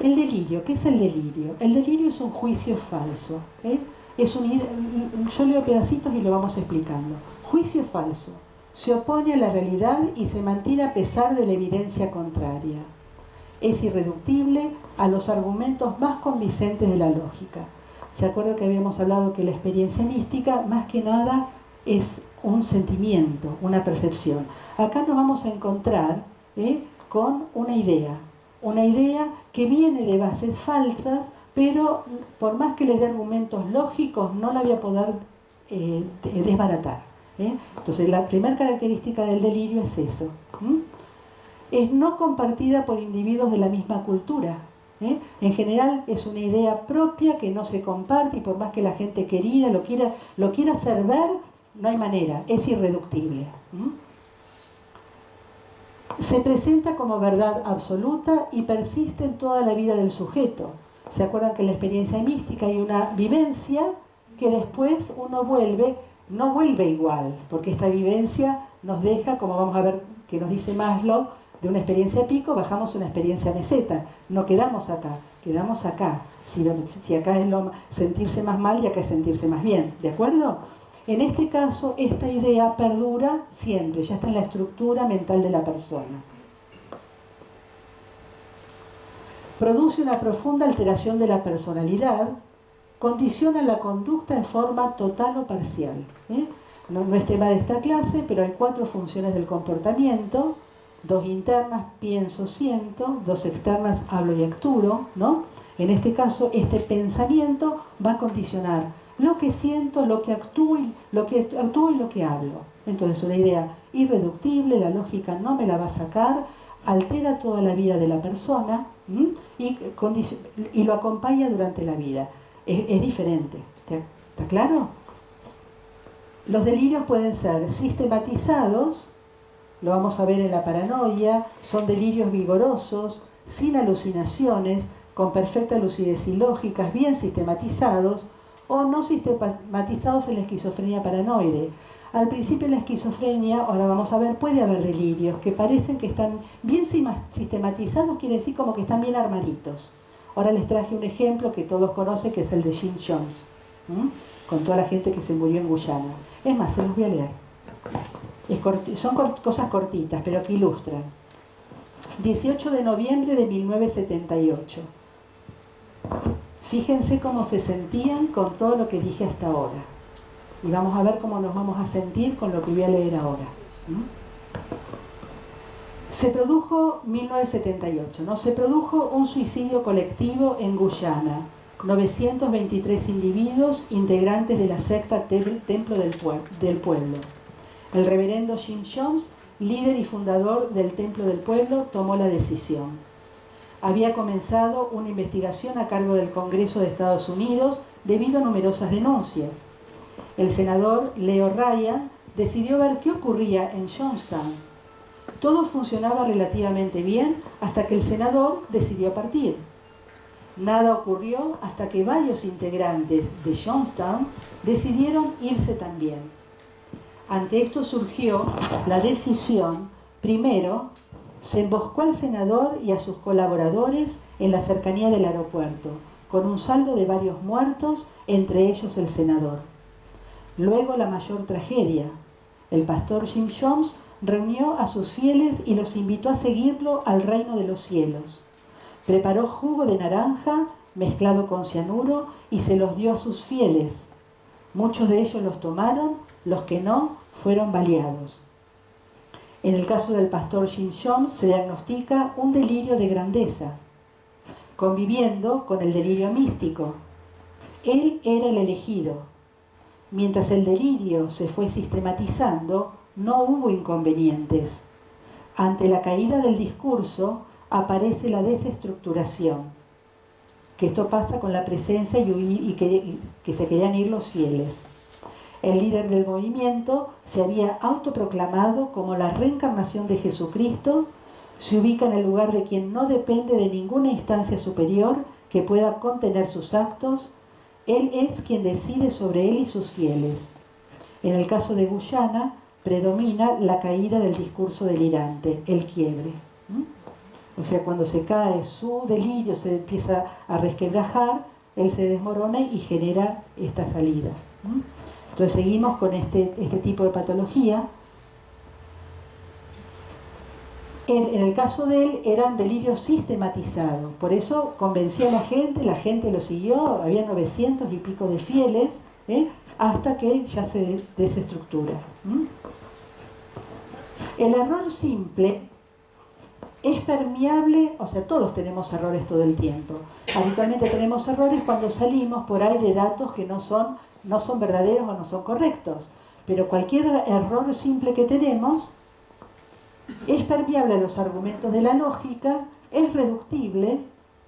El delirio, ¿qué es el delirio? El delirio es un juicio falso, ¿eh? Yo leo pedacitos y lo vamos explicando. Juicio falso. Se opone a la realidad y se mantiene a pesar de la evidencia contraria. Es irreductible a los argumentos más convincentes de la lógica. ¿Se acuerdan que habíamos hablado que la experiencia mística, más que nada, es un sentimiento, una percepción? Acá nos vamos a encontrar con una idea que viene de bases falsas, pero por más que le dé argumentos lógicos, no la voy a poder desbaratar. Entonces, la primera característica del delirio es eso. Es no compartida por individuos de la misma cultura. En general es una idea propia que no se comparte y por más que la gente querida lo quiera hacer ver, no hay manera, es irreductible. Se presenta como verdad absoluta y persiste en toda la vida del sujeto. ¿Se acuerdan que en la experiencia mística hay una vivencia que después uno no vuelve igual? Porque esta vivencia nos deja, como vamos a ver que nos dice Maslow, de una experiencia pico bajamos a una experiencia meseta. No quedamos acá, quedamos acá. Si acá es sentirse más mal y acá es sentirse más bien. ¿De acuerdo? En este caso, esta idea perdura siempre, ya está en la estructura mental de la persona. Produce una profunda alteración de la personalidad, condiciona la conducta en forma total o parcial. No es tema de esta clase, pero hay 4 funciones del comportamiento: 2 internas, pienso, siento; 2 externas, hablo y actúo, ¿no? En este caso, este pensamiento va a condicionar lo que siento, lo que actúo y lo que hablo. Entonces, una idea irreductible, la lógica no me la va a sacar, altera toda la vida de la persona y lo acompaña durante la vida. Es diferente. ¿Está claro? Los delirios pueden ser sistematizados, lo vamos a ver en la paranoia, son delirios vigorosos, sin alucinaciones, con perfecta lucidez y lógicas, bien sistematizados, o no sistematizados en la esquizofrenia paranoide. Al principio en la esquizofrenia, ahora vamos a ver, puede haber delirios que parecen que están bien sistematizados, quiere decir como que están bien armaditos. Ahora les traje un ejemplo que todos conocen, que es el de Jim Jones, con toda la gente que se murió en Guyana. Es más, se los voy a leer. Son cosas cortitas, pero que ilustran. 18 de noviembre de 1978. Fíjense cómo se sentían con todo lo que dije hasta ahora. Y vamos a ver cómo nos vamos a sentir con lo que voy a leer ahora. Se produjo 1978, ¿no? Se produjo un suicidio colectivo en Guyana. 923 individuos integrantes de la secta Templo del Pueblo. El reverendo Jim Jones, líder y fundador del Templo del Pueblo, tomó la decisión. había comenzado una investigación a cargo del Congreso de Estados Unidos debido a numerosas denuncias. El senador Leo Ryan decidió ver qué ocurría en Johnstown. Todo funcionaba relativamente bien hasta que el senador decidió partir. Nada ocurrió hasta que varios integrantes de Johnstown decidieron irse también. Ante esto surgió la decisión, primero, se emboscó al senador y a sus colaboradores en la cercanía del aeropuerto, con un saldo de varios muertos, entre ellos el senador. Luego la mayor tragedia. El pastor Jim Jones reunió a sus fieles y los invitó a seguirlo al reino de los cielos. Preparó jugo de naranja mezclado con cianuro y se los dio a sus fieles. Muchos de ellos los tomaron, los que no fueron baleados. En el caso del pastor Jim Jones se diagnostica un delirio de grandeza, conviviendo con el delirio místico. Él era el elegido. Mientras el delirio se fue sistematizando, no hubo inconvenientes. Ante la caída del discurso aparece la desestructuración, que esto pasa con la presencia y que se querían ir los fieles. El líder del movimiento se había autoproclamado como la reencarnación de Jesucristo, se ubica en el lugar de quien no depende de ninguna instancia superior que pueda contener sus actos. Él es quien decide sobre él y sus fieles. En el caso de Guyana, predomina la caída del discurso delirante, el quiebre. O sea, cuando se cae su delirio, se empieza a resquebrajar, él se desmorona y genera esta salida. Entonces seguimos con este tipo de patología. En el caso de él eran delirios sistematizados, por eso convencía a la gente lo siguió, había 900 y pico de fieles, hasta que ya se desestructura. El error simple es permeable, o sea, todos tenemos errores todo el tiempo. Habitualmente tenemos errores cuando salimos por ahí de datos que no son verdaderos o no son correctos. Pero cualquier error simple que tenemos es permeable a los argumentos de la lógica, es reductible,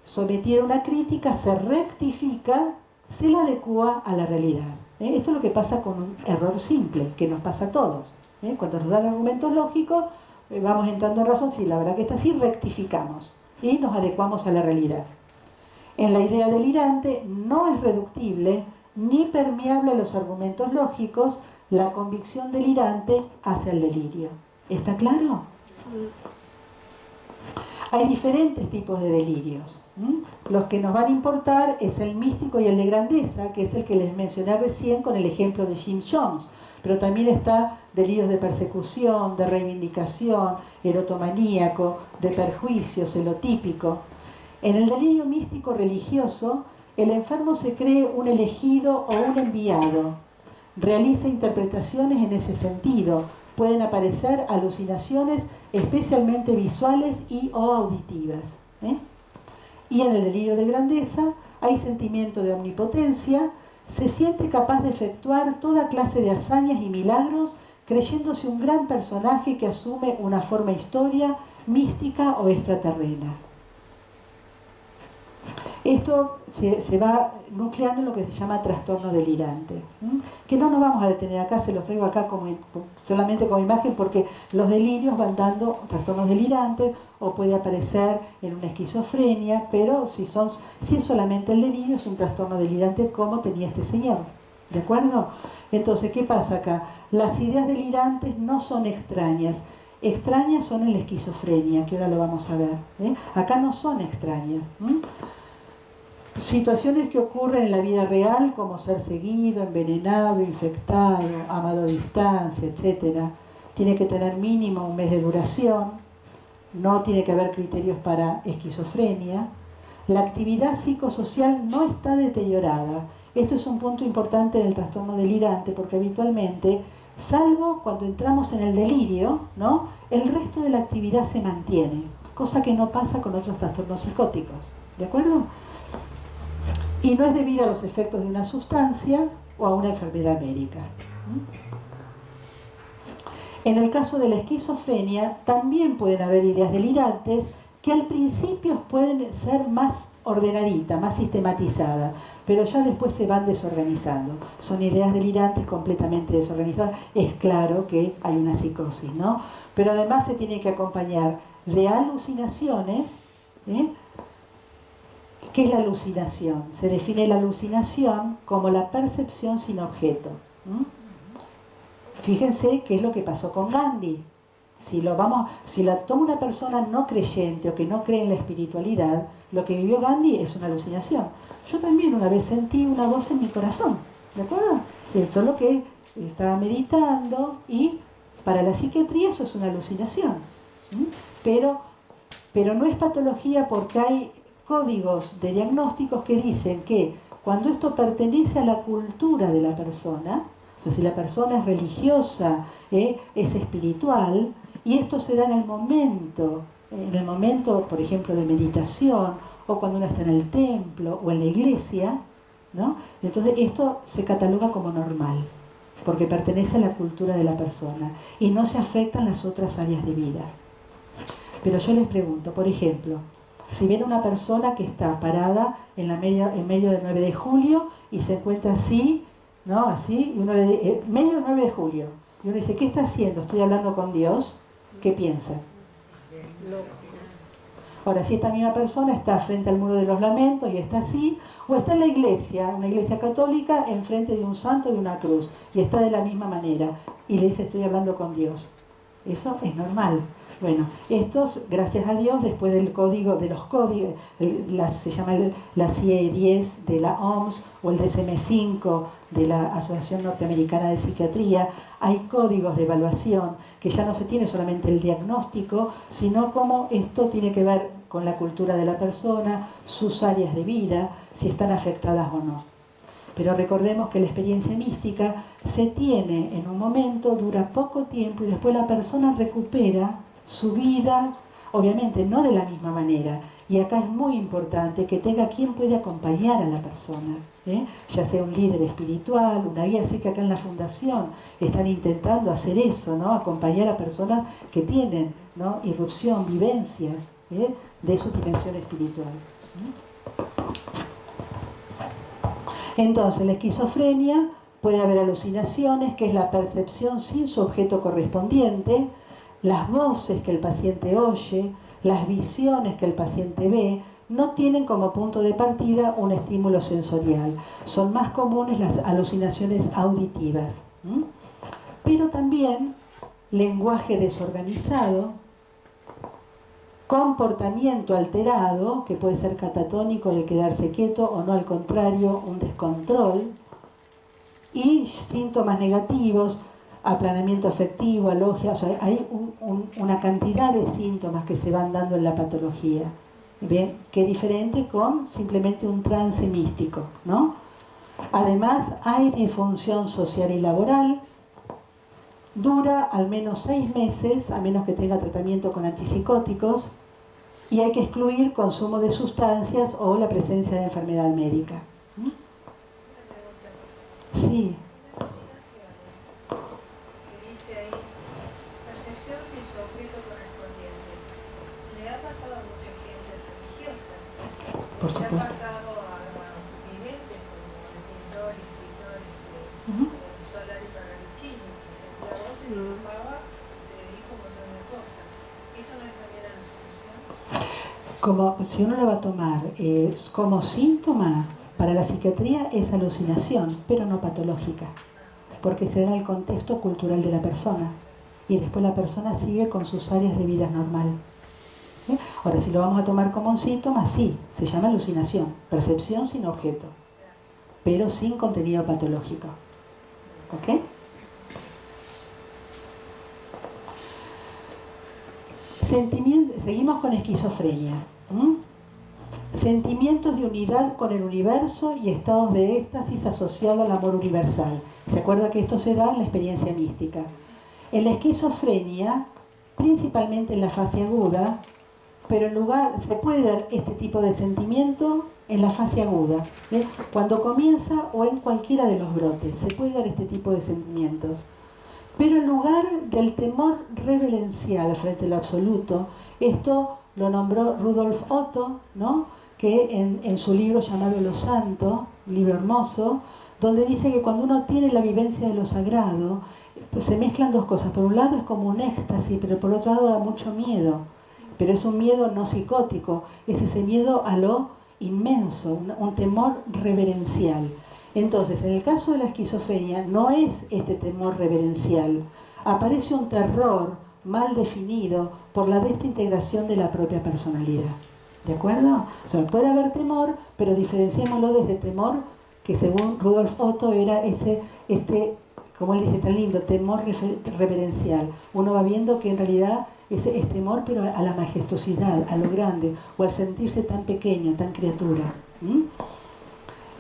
sometido a una crítica, se rectifica, se la adecúa a la realidad. Esto es lo que pasa con un error simple, que nos pasa a todos. Cuando nos dan argumentos lógicos, vamos entrando en razón, sí, la verdad que está así, rectificamos y nos adecuamos a la realidad. En la idea delirante no es reductible ni permeable a los argumentos lógicos la convicción delirante hacia el delirio. ¿Está claro? Hay diferentes tipos de delirios. Los que nos van a importar es el místico y el de grandeza, que es el que les mencioné recién con el ejemplo de Jim Jones. Pero también está delirios de persecución, de reivindicación, erotomaníaco, de perjuicio, celotípico. En el delirio místico religioso, el enfermo se cree un elegido o un enviado. Realiza interpretaciones en ese sentido. Pueden aparecer alucinaciones especialmente visuales y o auditivas. Y en el delirio de grandeza hay sentimiento de omnipotencia. Se siente capaz de efectuar toda clase de hazañas y milagros, creyéndose un gran personaje que asume una forma historia, mística o extraterrena. Esto se va nucleando en lo que se llama trastorno delirante, que no nos vamos a detener acá, se los traigo acá solamente como imagen, porque los delirios van dando trastornos delirantes o puede aparecer en una esquizofrenia, pero si es solamente el delirio, es un trastorno delirante como tenía este señor. ¿De acuerdo? Entonces, ¿qué pasa acá? Las ideas delirantes no son extrañas. Extrañas son en la esquizofrenia, que ahora lo vamos a ver. Acá no son extrañas. Situaciones que ocurren en la vida real, como ser seguido, envenenado, infectado, amado a distancia, etc. Tiene que tener mínimo un mes de duración. No tiene que haber criterios para esquizofrenia. La actividad psicosocial no está deteriorada. Esto es un punto importante en el trastorno delirante, porque habitualmente, salvo cuando entramos en el delirio, ¿no?, el resto de la actividad se mantiene, cosa que no pasa con otros trastornos psicóticos. ¿De acuerdo? Y no es debido a los efectos de una sustancia o a una enfermedad médica. En el caso de la esquizofrenia, también pueden haber ideas delirantes, que al principio pueden ser más ordenaditas, más sistematizadas, pero ya después se van desorganizando. Son ideas delirantes completamente desorganizadas. Es claro que hay una psicosis, ¿no? Pero además se tiene que acompañar de alucinaciones. ¿Qué es la alucinación? Se define la alucinación como la percepción sin objeto. Fíjense qué es lo que pasó con Gandhi. Si la toma una persona no creyente o que no cree en la espiritualidad, lo que vivió Gandhi es una alucinación. Yo también una vez sentí una voz en mi corazón, ¿de acuerdo? Solo que estaba meditando y para la psiquiatría eso es una alucinación. Pero no es patología porque hay códigos de diagnósticos que dicen que cuando esto pertenece a la cultura de la persona, o sea, si la persona es religiosa, es espiritual, y esto se da en el momento, por ejemplo, de meditación, o cuando uno está en el templo o en la iglesia, ¿no? Entonces esto se cataloga como normal, porque pertenece a la cultura de la persona, y no se afectan las otras áreas de vida. Pero yo les pregunto, por ejemplo, si viene una persona que está parada en medio del 9 de julio y se encuentra así, ¿no? Así, y uno le dice, medio del 9 de julio, y uno dice, ¿qué está haciendo? ¿Estoy hablando con Dios? ¿Qué piensa? Ahora, si esta misma persona está frente al muro de los lamentos y está así, o está en la iglesia, una iglesia católica, enfrente de un santo y de una cruz, y está de la misma manera, y le dice, estoy hablando con Dios. Eso es normal. Bueno, estos, gracias a Dios, después del código, de los códigos, se llama la CIE 10 de la OMS o el DSM-5 de la Asociación Norteamericana de Psiquiatría, hay códigos de evaluación que ya no se tiene solamente el diagnóstico, sino cómo esto tiene que ver con la cultura de la persona, sus áreas de vida, si están afectadas o no. Pero recordemos que la experiencia mística se tiene en un momento, dura poco tiempo y después la persona recupera su vida, obviamente no de la misma manera. Y acá es muy importante que tenga quien puede acompañar a la persona, ya sea un líder espiritual, una guía. Así que acá en la fundación están intentando hacer eso, ¿no? Acompañar a personas que tienen, ¿no?, irrupción, vivencias de su dimensión espiritual. Entonces, la esquizofrenia puede haber alucinaciones, que es la percepción sin su objeto correspondiente, las voces que el paciente oye, las visiones que el paciente ve, no tienen como punto de partida un estímulo sensorial. Son más comunes las alucinaciones auditivas. Pero también lenguaje desorganizado, comportamiento alterado, que puede ser catatónico de quedarse quieto o no, al contrario, un descontrol, y síntomas negativos, aplanamiento afectivo, alogia. O sea, hay una cantidad de síntomas que se van dando en la patología. ¿Bien? Que es diferente con simplemente un trance místico, ¿no? Además, hay disfunción social y laboral. Dura al menos 6 meses, a menos que tenga tratamiento con antipsicóticos, y hay que excluir consumo de sustancias o la presencia de enfermedad médica. Sí. Percepción sin su objeto correspondiente. Le ha pasado a mucha gente religiosa. Por supuesto. Le ha pasado a videntes como el pintor y escritor Solari Parravicini, que sentía voz y dibujaba, le dijo un montón de cosas. ¿Eso no es también alucinación? Si uno lo va a tomar como síntoma, para la psiquiatría es alucinación, pero no patológica, porque se da en el contexto cultural de la persona. Y después la persona sigue con sus áreas de vida normal. Ahora, si lo vamos a tomar como un síntoma, sí, se llama alucinación, percepción sin objeto, pero sin contenido patológico. ¿Ok? Seguimos con esquizofrenia. Sentimientos de unidad con el universo y estados de éxtasis asociado al amor universal. ¿Se acuerda que esto se da en la experiencia mística? En la esquizofrenia, principalmente en la fase aguda, pero se puede dar este tipo de sentimiento en la fase aguda, cuando comienza o en cualquiera de los brotes, se puede dar este tipo de sentimientos. Pero en lugar del temor reverencial frente a lo absoluto, esto lo nombró Rudolf Otto, ¿no? Que en su libro llamado Lo Santo, un libro hermoso, donde dice que cuando uno tiene la vivencia de lo sagrado, pues se mezclan dos cosas. Por un lado es como un éxtasis, pero por otro lado da mucho miedo. Pero es un miedo no psicótico, es ese miedo a lo inmenso, un temor reverencial. Entonces, en el caso de la esquizofrenia, no es este temor reverencial. Aparece un terror mal definido por la desintegración de la propia personalidad. ¿De acuerdo? O sea, puede haber temor, pero diferenciémoslo desde temor que según Rudolf Otto era como él dice tan lindo, temor reverencial. Uno va viendo que en realidad es temor, pero a la majestuosidad, a lo grande, o al sentirse tan pequeño, tan criatura.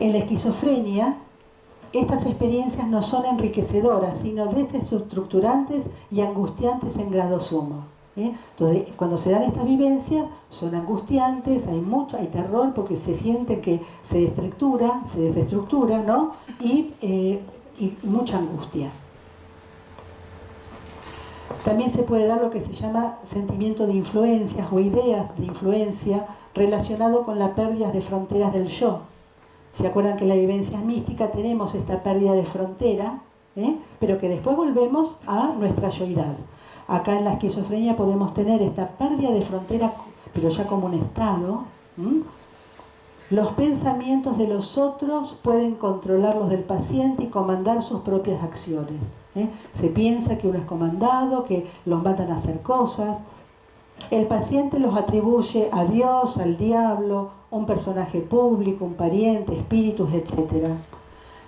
En la esquizofrenia, estas experiencias no son enriquecedoras, sino desestructurantes y angustiantes en grado sumo. Entonces, cuando se dan estas vivencias, son angustiantes, hay terror porque se siente que se desestructura, ¿no? Y mucha angustia. También se puede dar lo que se llama sentimiento de influencias o ideas de influencia relacionado con la pérdida de fronteras del yo. ¿Se acuerdan que en la vivencia mística tenemos esta pérdida de frontera, pero que después volvemos a nuestra yoidad? Acá en la esquizofrenia podemos tener esta pérdida de frontera, pero ya como un estado. Los pensamientos de los otros pueden controlar los del paciente y comandar sus propias acciones. Se piensa que uno es comandado, que los matan a hacer cosas. El paciente los atribuye a Dios, al diablo, un personaje público, un pariente, espíritus, etc.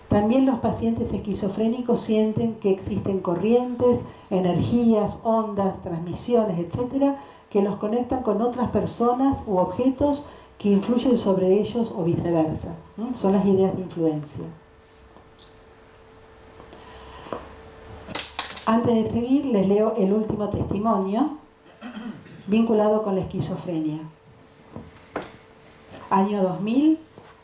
También los pacientes esquizofrénicos sienten que existen corrientes, energías, ondas, transmisiones, etc., que los conectan con otras personas u objetos que influyen sobre ellos o viceversa. Son las ideas de influencia. Antes de seguir, les leo el último testimonio vinculado con la esquizofrenia. Año 2000,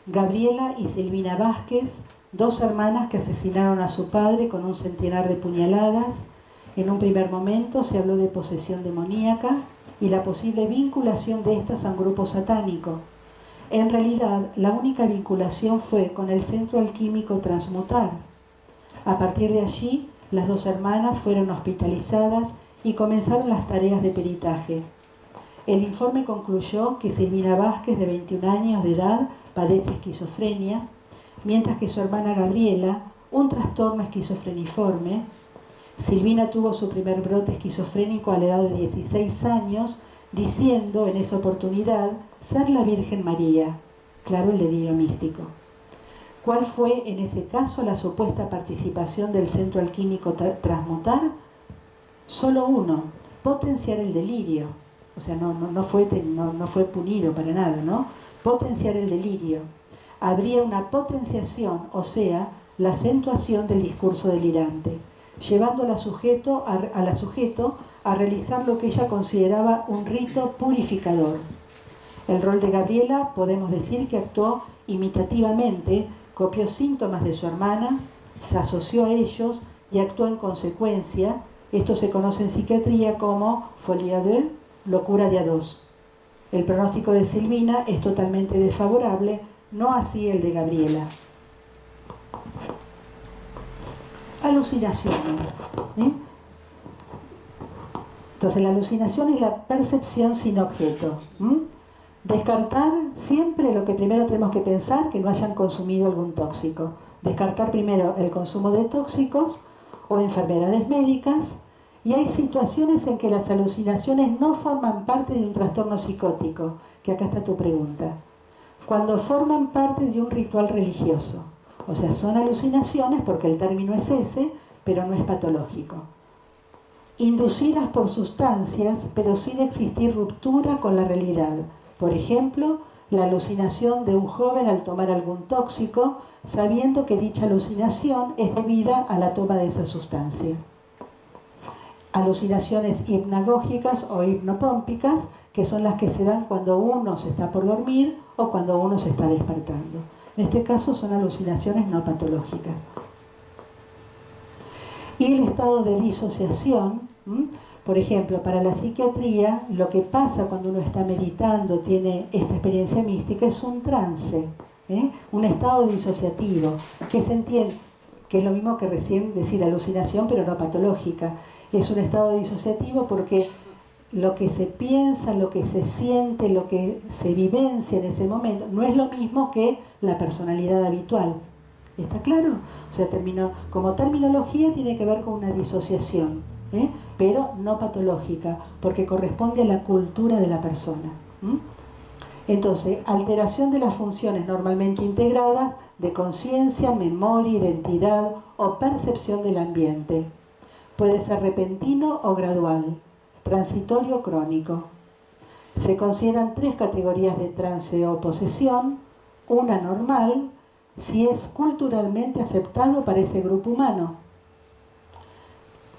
Gabriela y Silvina Vázquez, dos hermanas que asesinaron a su padre con un centenar de puñaladas. En un primer momento se habló de posesión demoníaca y la posible vinculación de estas a un grupo satánico. En realidad, la única vinculación fue con el centro alquímico Transmutar. A partir de allí, las dos hermanas fueron hospitalizadas y comenzaron las tareas de peritaje. El informe concluyó que Silvina Vázquez, de 21 años de edad, padece esquizofrenia, mientras que su hermana Gabriela, un trastorno esquizofreniforme. Silvina tuvo su primer brote esquizofrénico a la edad de 16 años, diciendo en esa oportunidad ser la Virgen María. Claro, el delirio místico. ¿Cuál fue en ese caso la supuesta participación del centro alquímico Transmutar? Solo uno, potenciar el delirio. O sea, no fue punido para nada, ¿no? Potenciar el delirio. Habría una potenciación, o sea, la acentuación del discurso delirante, llevando a la sujeto a realizar lo que ella consideraba un rito purificador. El rol de Gabriela, podemos decir que actuó imitativamente, copió síntomas de su hermana, se asoció a ellos y actuó en consecuencia. Esto se conoce en psiquiatría como folie à deux, locura de a dos. El pronóstico de Silvina es totalmente desfavorable, no así el de Gabriela. Alucinaciones. Entonces, la alucinación es la percepción sin objeto. Descartar siempre lo que primero tenemos que pensar, que no hayan consumido algún tóxico. Descartar primero el consumo de tóxicos o enfermedades médicas. Y hay situaciones en que las alucinaciones no forman parte de un trastorno psicótico, que acá está tu pregunta. Cuando forman parte de un ritual religioso. O sea, son alucinaciones porque el término es ese, pero no es patológico. Inducidas por sustancias, pero sin existir ruptura con la realidad. Por ejemplo, la alucinación de un joven al tomar algún tóxico, sabiendo que dicha alucinación es debida a la toma de esa sustancia. Alucinaciones hipnagógicas o hipnopómpicas, que son las que se dan cuando uno se está por dormir o cuando uno se está despertando. En este caso son alucinaciones no patológicas. Y el estado de disociación, Por ejemplo, para la psiquiatría, lo que pasa cuando uno está meditando, tiene esta experiencia mística, es un trance, un estado disociativo, que se entiende, que es lo mismo que recién decir alucinación, pero no patológica. Es un estado disociativo porque lo que se piensa, lo que se siente, lo que se vivencia en ese momento, no es lo mismo que la personalidad habitual. ¿Está claro? O sea, como terminología tiene que ver con una disociación, pero no patológica, porque corresponde a la cultura de la persona. Entonces, alteración de las funciones normalmente integradas de conciencia, memoria, identidad o percepción del ambiente. Puede ser repentino o gradual, transitorio o crónico. Se consideran 3 categorías de trance o posesión: una normal, si es culturalmente aceptado para ese grupo humano.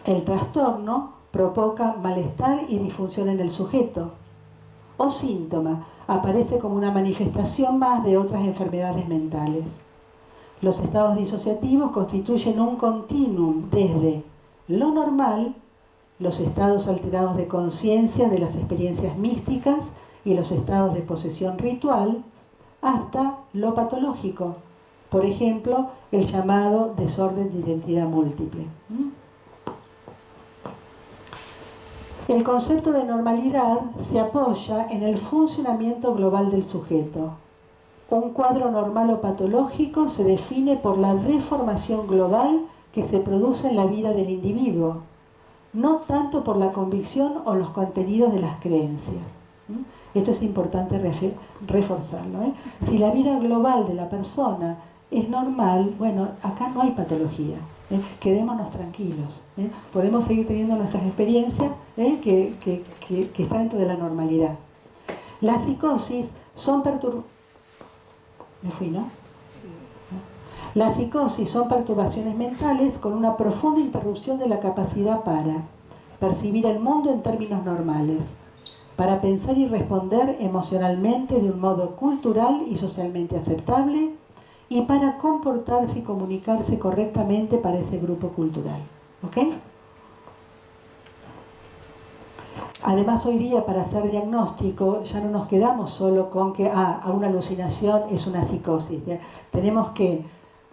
El trastorno provoca malestar y disfunción en el sujeto. O síntoma, aparece como una manifestación más de otras enfermedades mentales. Los estados disociativos constituyen un continuum desde lo normal, los estados alterados de conciencia de las experiencias místicas y los estados de posesión ritual, hasta lo patológico. Por ejemplo, el llamado desorden de identidad múltiple. El concepto de normalidad se apoya en el funcionamiento global del sujeto. Un cuadro normal o patológico se define por la deformación global que se produce en la vida del individuo, no tanto por la convicción o los contenidos de las creencias. Esto es importante reforzarlo. Si la vida global de la persona es normal, bueno, acá no hay patología. Quedémonos tranquilos. Podemos seguir teniendo nuestras experiencias que están dentro de la normalidad. Las psicosis son Las psicosis son perturbaciones mentales con una profunda interrupción de la capacidad para percibir el mundo en términos normales, para pensar y responder emocionalmente de un modo cultural y socialmente aceptable, y para comportarse y comunicarse correctamente para ese grupo cultural. ¿Ok? Además, hoy día, para hacer diagnóstico, ya no nos quedamos solo con que una alucinación es una psicosis. ¿Ya? Tenemos que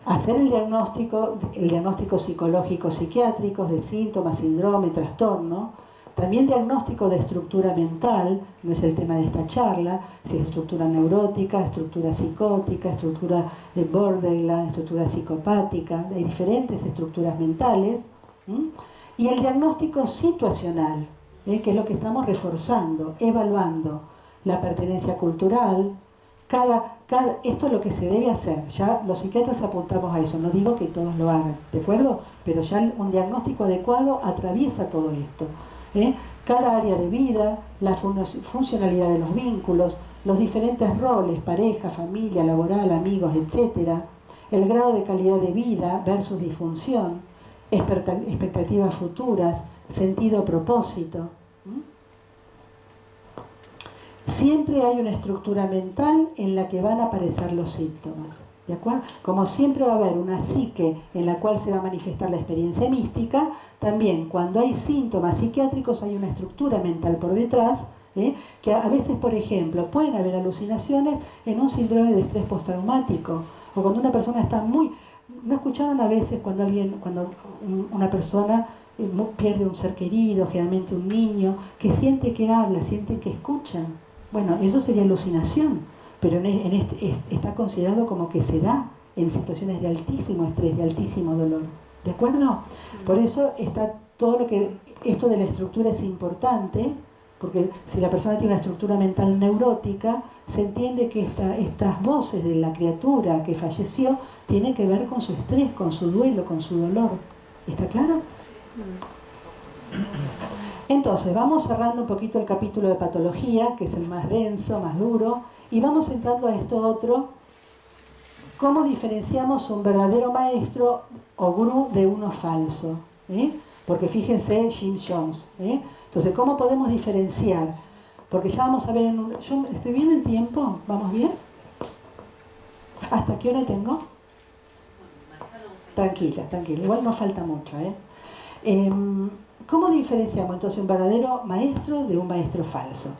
hacer el diagnóstico psicológico psiquiátrico de síntomas, síndrome, trastorno. También diagnóstico de estructura mental, no es el tema de esta charla, si es estructura neurótica, estructura psicótica, estructura de borderline, estructura psicopática, hay diferentes estructuras mentales. Y el diagnóstico situacional, que es lo que estamos reforzando, evaluando la pertenencia cultural. Esto es lo que se debe hacer, ya los psiquiatras apuntamos a eso, no digo que todos lo hagan, ¿de acuerdo? Pero ya un diagnóstico adecuado atraviesa todo esto. Cada área de vida, la funcionalidad de los vínculos, los diferentes roles, pareja, familia, laboral, amigos, etc., el grado de calidad de vida versus disfunción, expectativas futuras, sentido, propósito. Siempre hay una estructura mental en la que van a aparecer los síntomas. ¿De acuerdo? Como siempre va a haber una psique en la cual se va a manifestar la experiencia mística, también cuando hay síntomas psiquiátricos hay una estructura mental por detrás, que a veces, por ejemplo, pueden haber alucinaciones en un síndrome de estrés postraumático, o cuando una persona está muy... ¿No escucharon a veces cuando una persona pierde un ser querido, generalmente un niño, que siente que habla, siente que escuchan? Bueno, eso sería alucinación. Pero está considerado como que se da en situaciones de altísimo estrés, de altísimo dolor. ¿De acuerdo? Por eso está esto de la estructura es importante, porque si la persona tiene una estructura mental neurótica, se entiende que estas voces de la criatura que falleció tienen que ver con su estrés, con su duelo, con su dolor. ¿Está claro? Entonces, vamos cerrando un poquito el capítulo de patología, que es el más denso, más duro, y vamos entrando a esto otro. ¿Cómo diferenciamos un verdadero maestro o gurú de uno falso? Porque fíjense, Jim Jones. Entonces, ¿cómo podemos diferenciar? Porque ya vamos a ver yo estoy bien en tiempo, ¿vamos bien? ¿Hasta qué hora tengo? Tranquila, igual no falta mucho. ¿Cómo diferenciamos entonces un verdadero maestro de un maestro falso?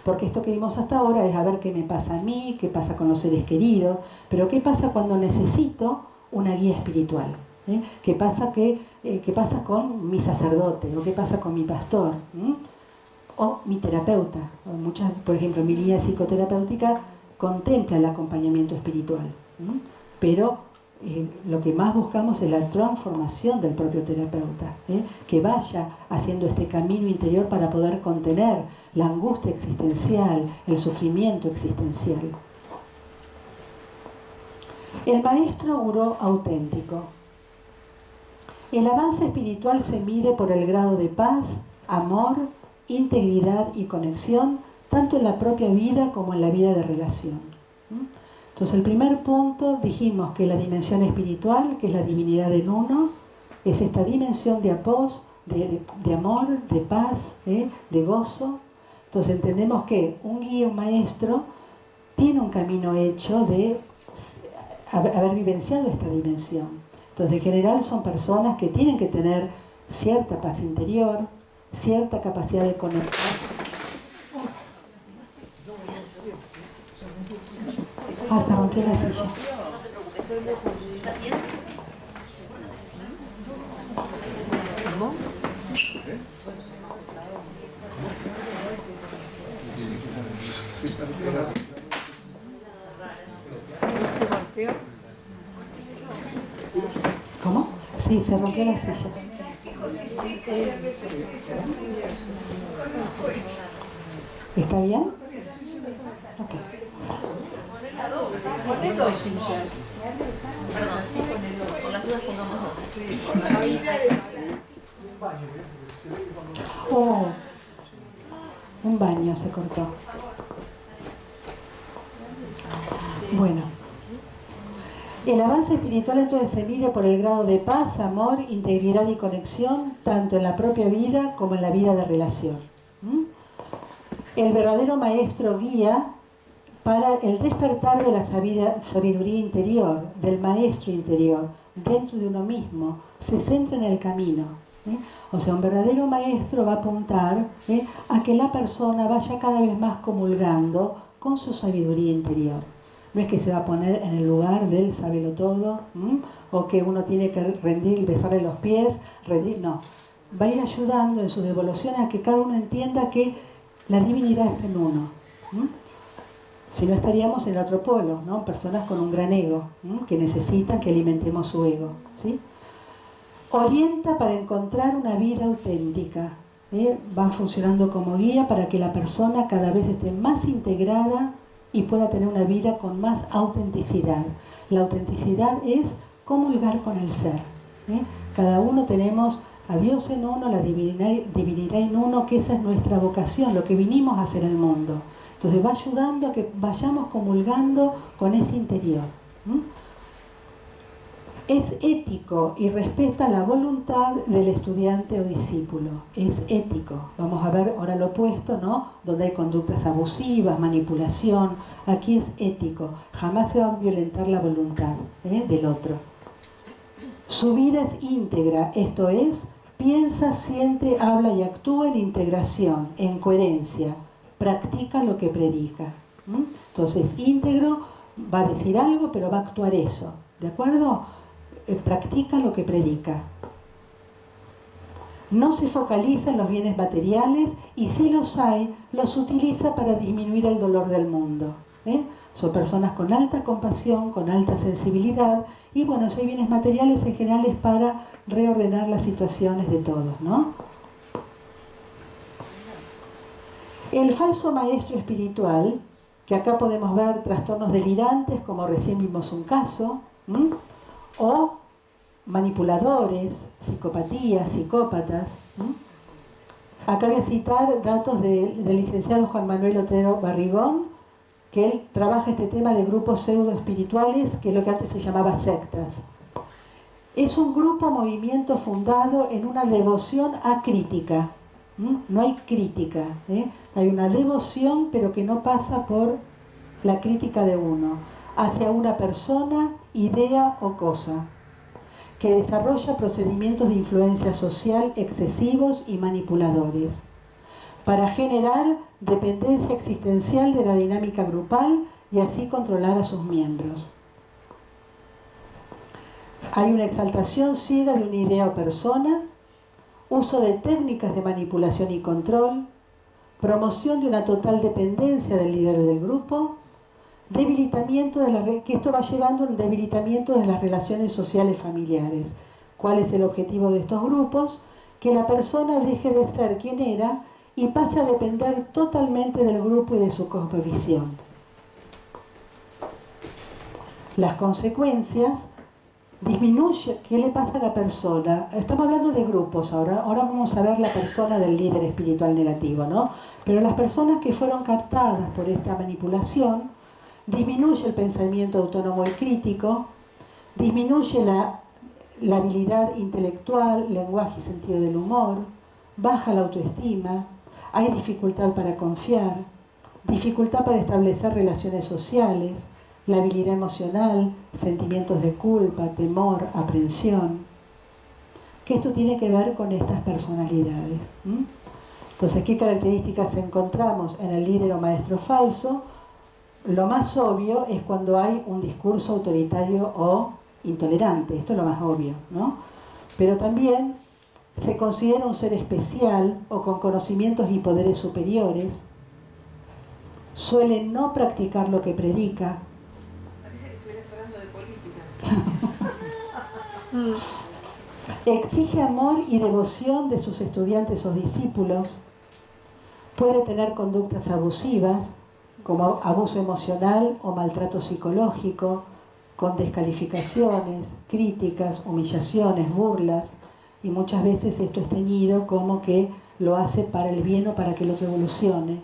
Porque esto que vimos hasta ahora es a ver qué me pasa a mí, qué pasa con los seres queridos, pero qué pasa cuando necesito una guía espiritual. ¿Qué pasa con mi sacerdote? ¿O qué pasa con mi pastor? O mi terapeuta. Por ejemplo, mi guía psicoterapéutica contempla el acompañamiento espiritual. Pero lo que más buscamos es la transformación del propio terapeuta, que vaya haciendo este camino interior para poder contener la angustia existencial, el sufrimiento existencial. El maestro gurú auténtico. El avance espiritual se mide por el grado de paz, amor, integridad y conexión, tanto en la propia vida como en la vida de relación. Entonces, el primer punto, dijimos que la dimensión espiritual, que es la divinidad en uno, es esta dimensión de amor, de paz, de gozo. Entonces, entendemos que un guía, un maestro, tiene un camino hecho de haber vivenciado esta dimensión. Entonces, en general son personas que tienen que tener cierta paz interior, cierta capacidad de conectar. Se rompió la silla. No te preocupes. ¿Estás bien? ¿Se rompió? ¿Cómo? Sí, se rompió la silla. ¿Está bien? Ok. Perdón, por las dudas pongamos dos. Oh, un baño se cortó. Bueno, el avance espiritual entonces se mide por el grado de paz, amor, integridad y conexión, tanto en la propia vida como en la vida de relación. El verdadero maestro guía para el despertar de la sabiduría interior, del maestro interior, dentro de uno mismo, se centra en el camino. O sea, un verdadero maestro va a apuntar a que la persona vaya cada vez más comulgando con su sabiduría interior. No es que se va a poner en el lugar del sábelo todo, o que uno tiene que rendir y besarle los pies, no. Va a ir ayudando en su devolución a que cada uno entienda que la divinidad está en uno. Si no, estaríamos en el otro polo, ¿no? Personas con un gran ego, que necesitan que alimentemos su ego, ¿sí? Orienta para encontrar una vida auténtica. Van funcionando como guía para que la persona cada vez esté más integrada y pueda tener una vida con más autenticidad. La autenticidad es comulgar con el ser. Cada uno tenemos a Dios en uno, la divinidad en uno, que esa es nuestra vocación, lo que vinimos a hacer al mundo. Entonces va ayudando a que vayamos comulgando con ese interior. Es ético y respeta la voluntad del estudiante o discípulo. Es ético. Vamos a ver ahora lo opuesto, ¿no? Donde hay conductas abusivas, manipulación. Aquí es ético. Jamás se va a violentar la voluntad del otro. Su vida es íntegra, esto es, piensa, siente, habla y actúa en integración, en coherencia. Practica lo que predica. Entonces, íntegro va a decir algo, pero va a actuar eso. ¿De acuerdo? Practica lo que predica. No se focaliza en los bienes materiales y si los hay, los utiliza para disminuir el dolor del mundo. Son personas con alta compasión, con alta sensibilidad y bueno, si hay bienes materiales en general es para reordenar las situaciones de todos, ¿no? El falso maestro espiritual, que acá podemos ver trastornos delirantes, como recién vimos un caso, o manipuladores, psicopatías, psicópatas. Acá voy a citar datos del licenciado Juan Manuel Otero Barrigón, que él trabaja este tema de grupos pseudo-espirituales, que es lo que antes se llamaba sectas. Es un grupo movimiento fundado en una devoción acrítica. No hay crítica, hay una devoción, pero que no pasa por la crítica de uno, hacia una persona, idea o cosa, que desarrolla procedimientos de influencia social excesivos y manipuladores, para generar dependencia existencial de la dinámica grupal y así controlar a sus miembros. Hay una exaltación ciega de una idea o persona, uso de técnicas de manipulación y control, promoción de una total dependencia del líder del grupo, debilitamiento que esto va llevando a un debilitamiento de las relaciones sociales familiares. ¿Cuál es el objetivo de estos grupos? Que la persona deje de ser quien era y pase a depender totalmente del grupo y de su cosmovisión. Las consecuencias disminuye. ¿Qué le pasa a la persona? Estamos hablando de grupos ahora vamos a ver la persona del líder espiritual negativo, ¿no? Pero las personas que fueron captadas por esta manipulación, disminuye el pensamiento autónomo y crítico, disminuye la habilidad intelectual, lenguaje y sentido del humor, baja la autoestima, hay dificultad para confiar, dificultad para establecer relaciones sociales, la habilidad emocional, sentimientos de culpa, temor, aprensión. Que esto tiene que ver con estas personalidades. Entonces, ¿qué características encontramos en el líder o maestro falso? Lo más obvio es cuando hay un discurso autoritario o intolerante. Esto es lo más obvio, ¿no? Pero también se considera un ser especial o con conocimientos y poderes superiores. Suele no practicar lo que predica. Parece que estuvieras hablando de política. Exige amor y devoción de sus estudiantes o discípulos. Puede tener conductas abusivas, como abuso emocional o maltrato psicológico, con descalificaciones, críticas, humillaciones, burlas, y muchas veces esto es teñido como que lo hace para el bien o para que el otro evolucione.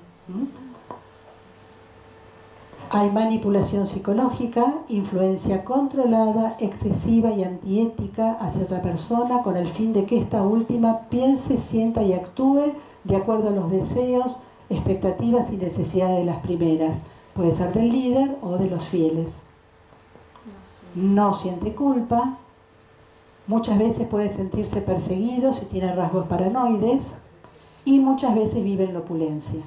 Hay manipulación psicológica, influencia controlada, excesiva y antiética hacia otra persona con el fin de que esta última piense, sienta y actúe de acuerdo a los deseos, expectativas y necesidades de las primeras. Puede ser del líder o de los fieles. No siente culpa. Muchas veces puede sentirse perseguido si tiene rasgos paranoides. Y muchas veces vive en la opulencia.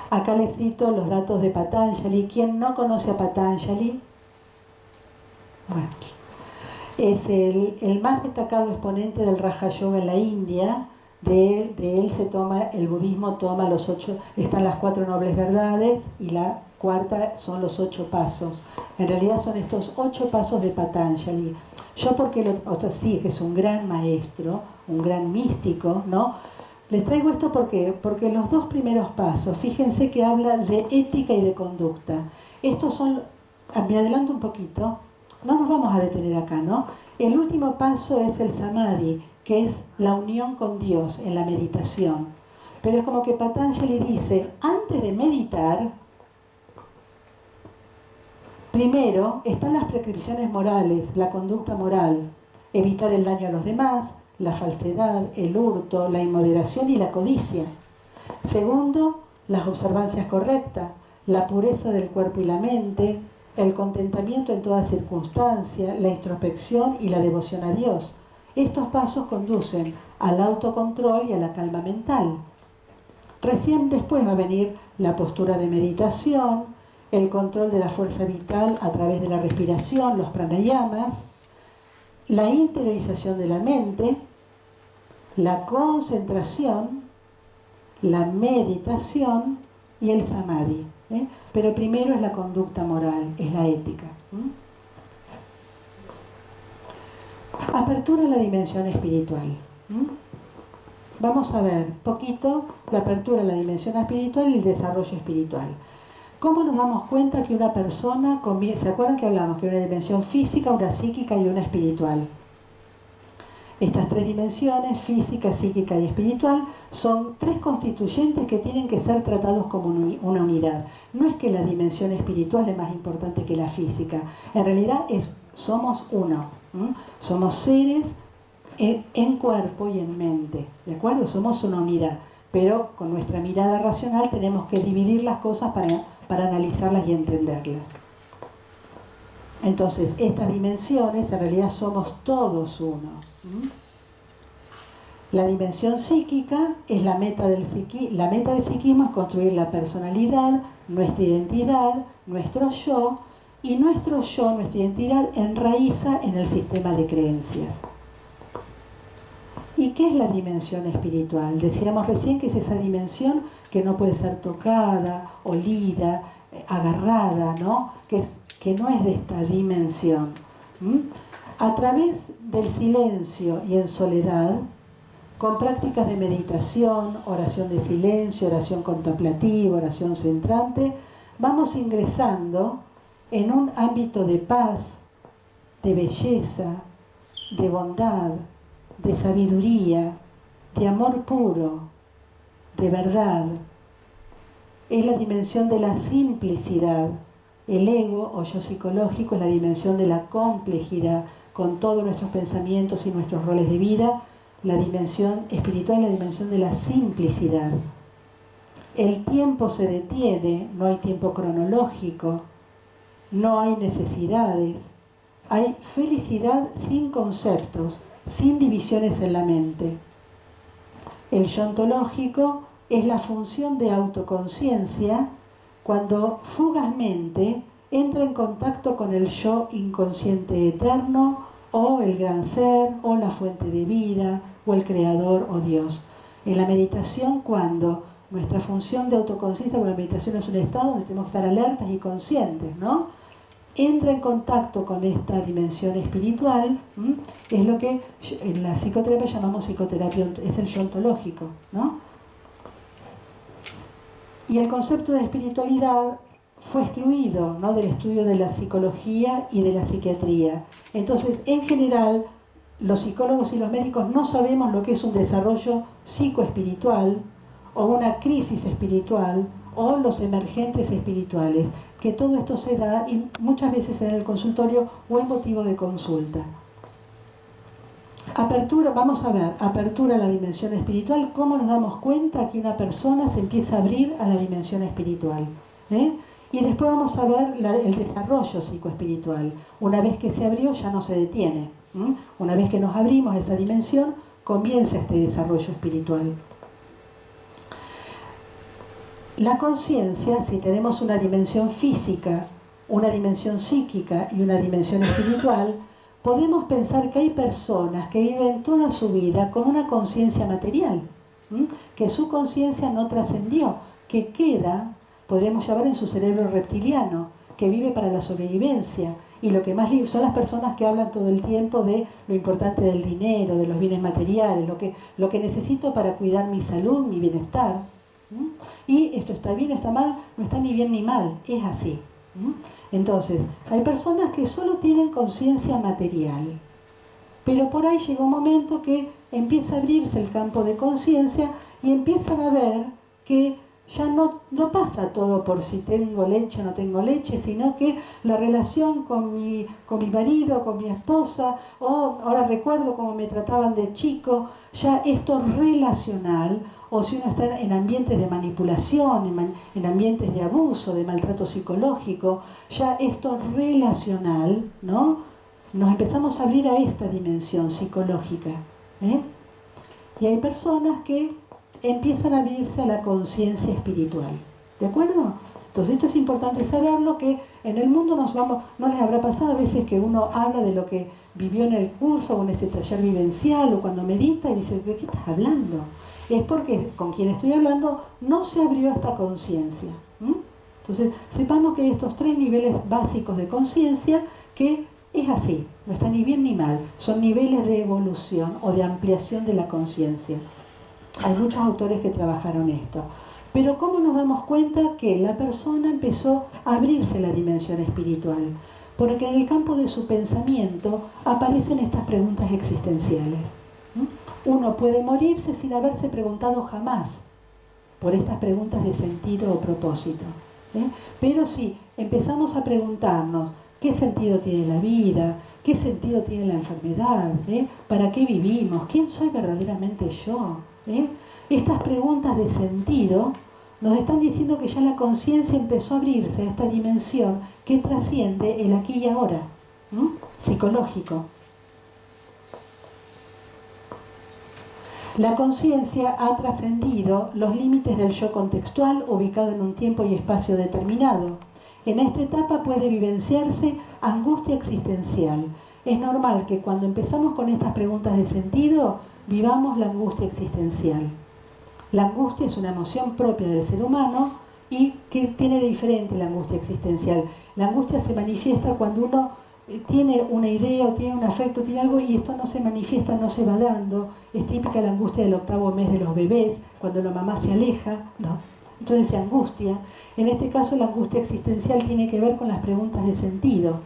Acá les cito los datos de Patanjali. ¿Quién no conoce a Patanjali? Bueno, es el más destacado exponente del Raja Yoga en la India. De él se toma, el budismo toma están las 4 nobles verdades y la cuarta son los 8 pasos. En realidad son estos 8 pasos de Patanjali. Yo porque sí, que es un gran maestro, un gran místico, ¿no? Les traigo esto porque los 2 primeros pasos, fíjense que habla de ética y de conducta. Estos son, me adelanto un poquito, no nos vamos a detener acá, ¿no? El último paso es el samadhi, que es la unión con Dios en la meditación. Pero es como que Patanjali dice, antes de meditar, primero están las prescripciones morales, la conducta moral, evitar el daño a los demás, la falsedad, el hurto, la inmoderación y la codicia. Segundo, las observancias correctas, la pureza del cuerpo y la mente, el contentamiento en toda circunstancia, la introspección y la devoción a Dios. Estos pasos conducen al autocontrol y a la calma mental. Recién después va a venir la postura de meditación, el control de la fuerza vital a través de la respiración, los pranayamas, la interiorización de la mente, la concentración, la meditación y el samadhi. Pero primero es la conducta moral, es la ética. Apertura a la dimensión espiritual. Vamos a ver poquito la apertura a la dimensión espiritual y el desarrollo espiritual. ¿Cómo nos damos cuenta que una persona comienza? ¿Se acuerdan que hablamos que hay una dimensión física, una psíquica y una espiritual? Estas 3 dimensiones, física, psíquica y espiritual, son 3 constituyentes que tienen que ser tratados como una unidad. No es que la dimensión espiritual es más importante que la física. En realidad somos uno. Somos seres en cuerpo y en mente. ¿De acuerdo? Somos una unidad. Pero con nuestra mirada racional tenemos que dividir las cosas para analizarlas y entenderlas. Entonces, estas dimensiones en realidad somos todos uno. La dimensión psíquica es la meta del psiquismo. La meta del psiquismo es construir la personalidad, nuestra identidad, nuestro yo, y nuestro yo, nuestra identidad, enraiza en el sistema de creencias. ¿Y qué es la dimensión espiritual? Decíamos recién que es esa dimensión que no puede ser tocada, olida, agarrada, ¿no? Que no es de esta dimensión. A través del silencio y en soledad, con prácticas de meditación, oración de silencio, oración contemplativa, oración centrante, vamos ingresando en un ámbito de paz, de belleza, de bondad, de sabiduría, de amor puro, de verdad. Es la dimensión de la simplicidad. El ego o yo psicológico es la dimensión de la complejidad, con todos nuestros pensamientos y nuestros roles de vida. La dimensión espiritual es la dimensión de la simplicidad. El tiempo se detiene, no hay tiempo cronológico, no hay necesidades, hay felicidad sin conceptos, sin divisiones en la mente. El yo ontológico es la función de autoconciencia cuando fugazmente entra en contacto con el yo inconsciente eterno, o el gran ser, o la fuente de vida, o el creador o Dios. En la meditación, cuando nuestra función de autoconciencia, porque la meditación es un estado donde tenemos que estar alertas y conscientes, ¿no? Entra en contacto con esta dimensión espiritual, es lo que en la psicoterapia llamamos psicoterapia, es el yo ontológico, ¿no? Y el concepto de espiritualidad fue excluido, ¿no?, del estudio de la psicología y de la psiquiatría. Entonces, en general, los psicólogos y los médicos no sabemos lo que es un desarrollo psicoespiritual o una crisis espiritual o los emergentes espirituales, que todo esto se da y muchas veces en el consultorio o en motivo de consulta. Apertura, vamos a ver, apertura a la dimensión espiritual. ¿Cómo nos damos cuenta que una persona se empieza a abrir a la dimensión espiritual? Y después vamos a ver el desarrollo psicoespiritual. Una vez que se abrió, ya no se detiene. Una vez que nos abrimos a esa dimensión, comienza este desarrollo espiritual. La conciencia, si tenemos una dimensión física, una dimensión psíquica y una dimensión espiritual, podemos pensar que hay personas que viven toda su vida con una conciencia material, que su conciencia no trascendió, que queda, podríamos llamar, en su cerebro reptiliano, que vive para la sobrevivencia. Y lo que más son las personas que hablan todo el tiempo de lo importante del dinero, de los bienes materiales, lo que necesito para cuidar mi salud, mi bienestar. Y esto está bien o está mal, no está ni bien ni mal, es así. Entonces, hay personas que solo tienen conciencia material, pero por ahí llega un momento que empieza a abrirse el campo de conciencia y empiezan a ver que ya no pasa todo por si tengo leche o no tengo leche, sino que la relación con mi marido, con mi esposa, o ahora recuerdo cómo me trataban de chico, ya esto relacional, o si uno está en ambientes de manipulación, en ambientes de abuso, de maltrato psicológico, ya esto relacional, ¿no? Nos empezamos a abrir a esta dimensión psicológica. Y hay personas que empiezan a abrirse a la conciencia espiritual. ¿De acuerdo? Entonces esto es importante saberlo, que en el mundo no les habrá pasado a veces que uno habla de lo que vivió en el curso o en ese taller vivencial o cuando medita y dice, ¿de qué estás hablando? Es porque con quien estoy hablando no se abrió esta conciencia. Entonces sepamos que hay estos 3 niveles básicos de conciencia, que es así, no está ni bien ni mal, son niveles de evolución o de ampliación de la conciencia. Hay muchos autores que trabajaron esto. Pero ¿cómo nos damos cuenta que la persona empezó a abrirse la dimensión espiritual? Porque en el campo de su pensamiento aparecen estas preguntas existenciales. Uno puede morirse sin haberse preguntado jamás por estas preguntas de sentido o propósito. Pero si empezamos a preguntarnos qué sentido tiene la vida, qué sentido tiene la enfermedad, ¿para qué vivimos? ¿Quién soy verdaderamente yo? Estas preguntas de sentido nos están diciendo que ya la conciencia empezó a abrirse a esta dimensión que trasciende el aquí y ahora. psicológico. La conciencia ha trascendido los límites del yo contextual ubicado en un tiempo y espacio determinado. En esta etapa puede vivenciarse angustia existencial. Es normal que cuando empezamos con estas preguntas de sentido, vivamos la angustia existencial. La angustia es una emoción propia del ser humano y ¿qué tiene de diferente la angustia existencial? La angustia se manifiesta cuando uno tiene una idea o tiene un afecto, tiene algo y esto no se manifiesta, no se va dando. Es típica la angustia del 8º mes de los bebés, cuando la mamá se aleja, ¿no? Entonces se angustia. En este caso la angustia existencial tiene que ver con las preguntas de sentido.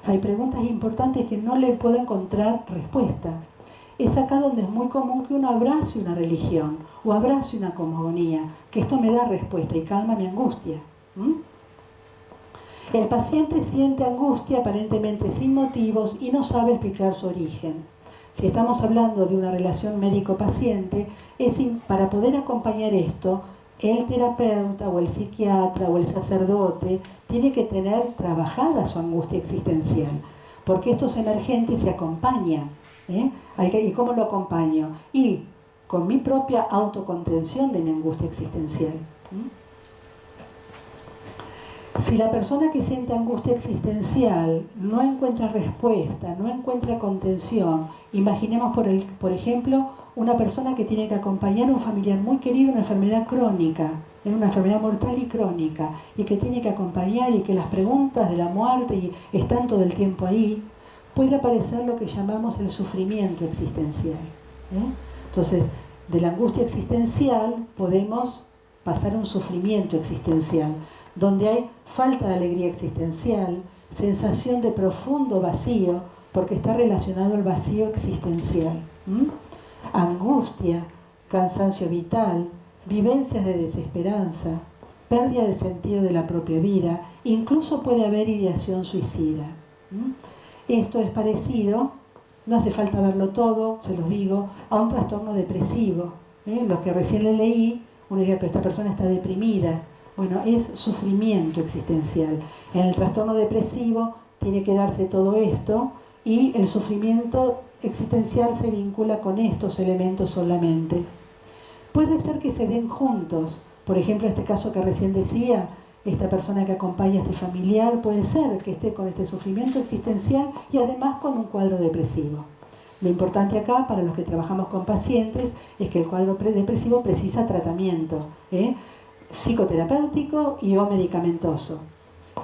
Hay preguntas importantes que no le puedo encontrar respuesta. Es acá donde es muy común que uno abrace una religión o abrace una cosmogonía, que esto me da respuesta y calma mi angustia. El paciente siente angustia aparentemente sin motivos y no sabe explicar su origen. Si estamos hablando de una relación médico-paciente, para poder acompañar esto, el terapeuta o el psiquiatra o el sacerdote tiene que tener trabajada su angustia existencial, porque estos emergentes se acompañan. ¿Y cómo lo acompaño? Y con mi propia autocontención de mi angustia existencial. Si la persona que siente angustia existencial no encuentra respuesta, no encuentra contención, imaginemos por ejemplo una persona que tiene que acompañar a un familiar muy querido, una enfermedad crónica, una enfermedad mortal y crónica, y que tiene que acompañar y que las preguntas de la muerte están todo el tiempo ahí, puede aparecer lo que llamamos el sufrimiento existencial. Entonces, de la angustia existencial podemos pasar a un sufrimiento existencial, donde hay falta de alegría existencial, sensación de profundo vacío, porque está relacionado al vacío existencial. Angustia, cansancio vital, vivencias de desesperanza, pérdida de sentido de la propia vida, incluso puede haber ideación suicida. Esto es parecido, no hace falta verlo todo, se los digo, a un trastorno depresivo. Lo que recién le leí, uno diría, pero esta persona está deprimida. Bueno, es sufrimiento existencial. En el trastorno depresivo tiene que darse todo esto y el sufrimiento existencial se vincula con estos elementos solamente. Puede ser que se den juntos. Por ejemplo, este caso que recién decía, esta persona que acompaña a este familiar puede ser que esté con este sufrimiento existencial y además con un cuadro depresivo. Lo importante acá, para los que trabajamos con pacientes, es que el cuadro depresivo precisa tratamiento, psicoterapéutico y o medicamentoso.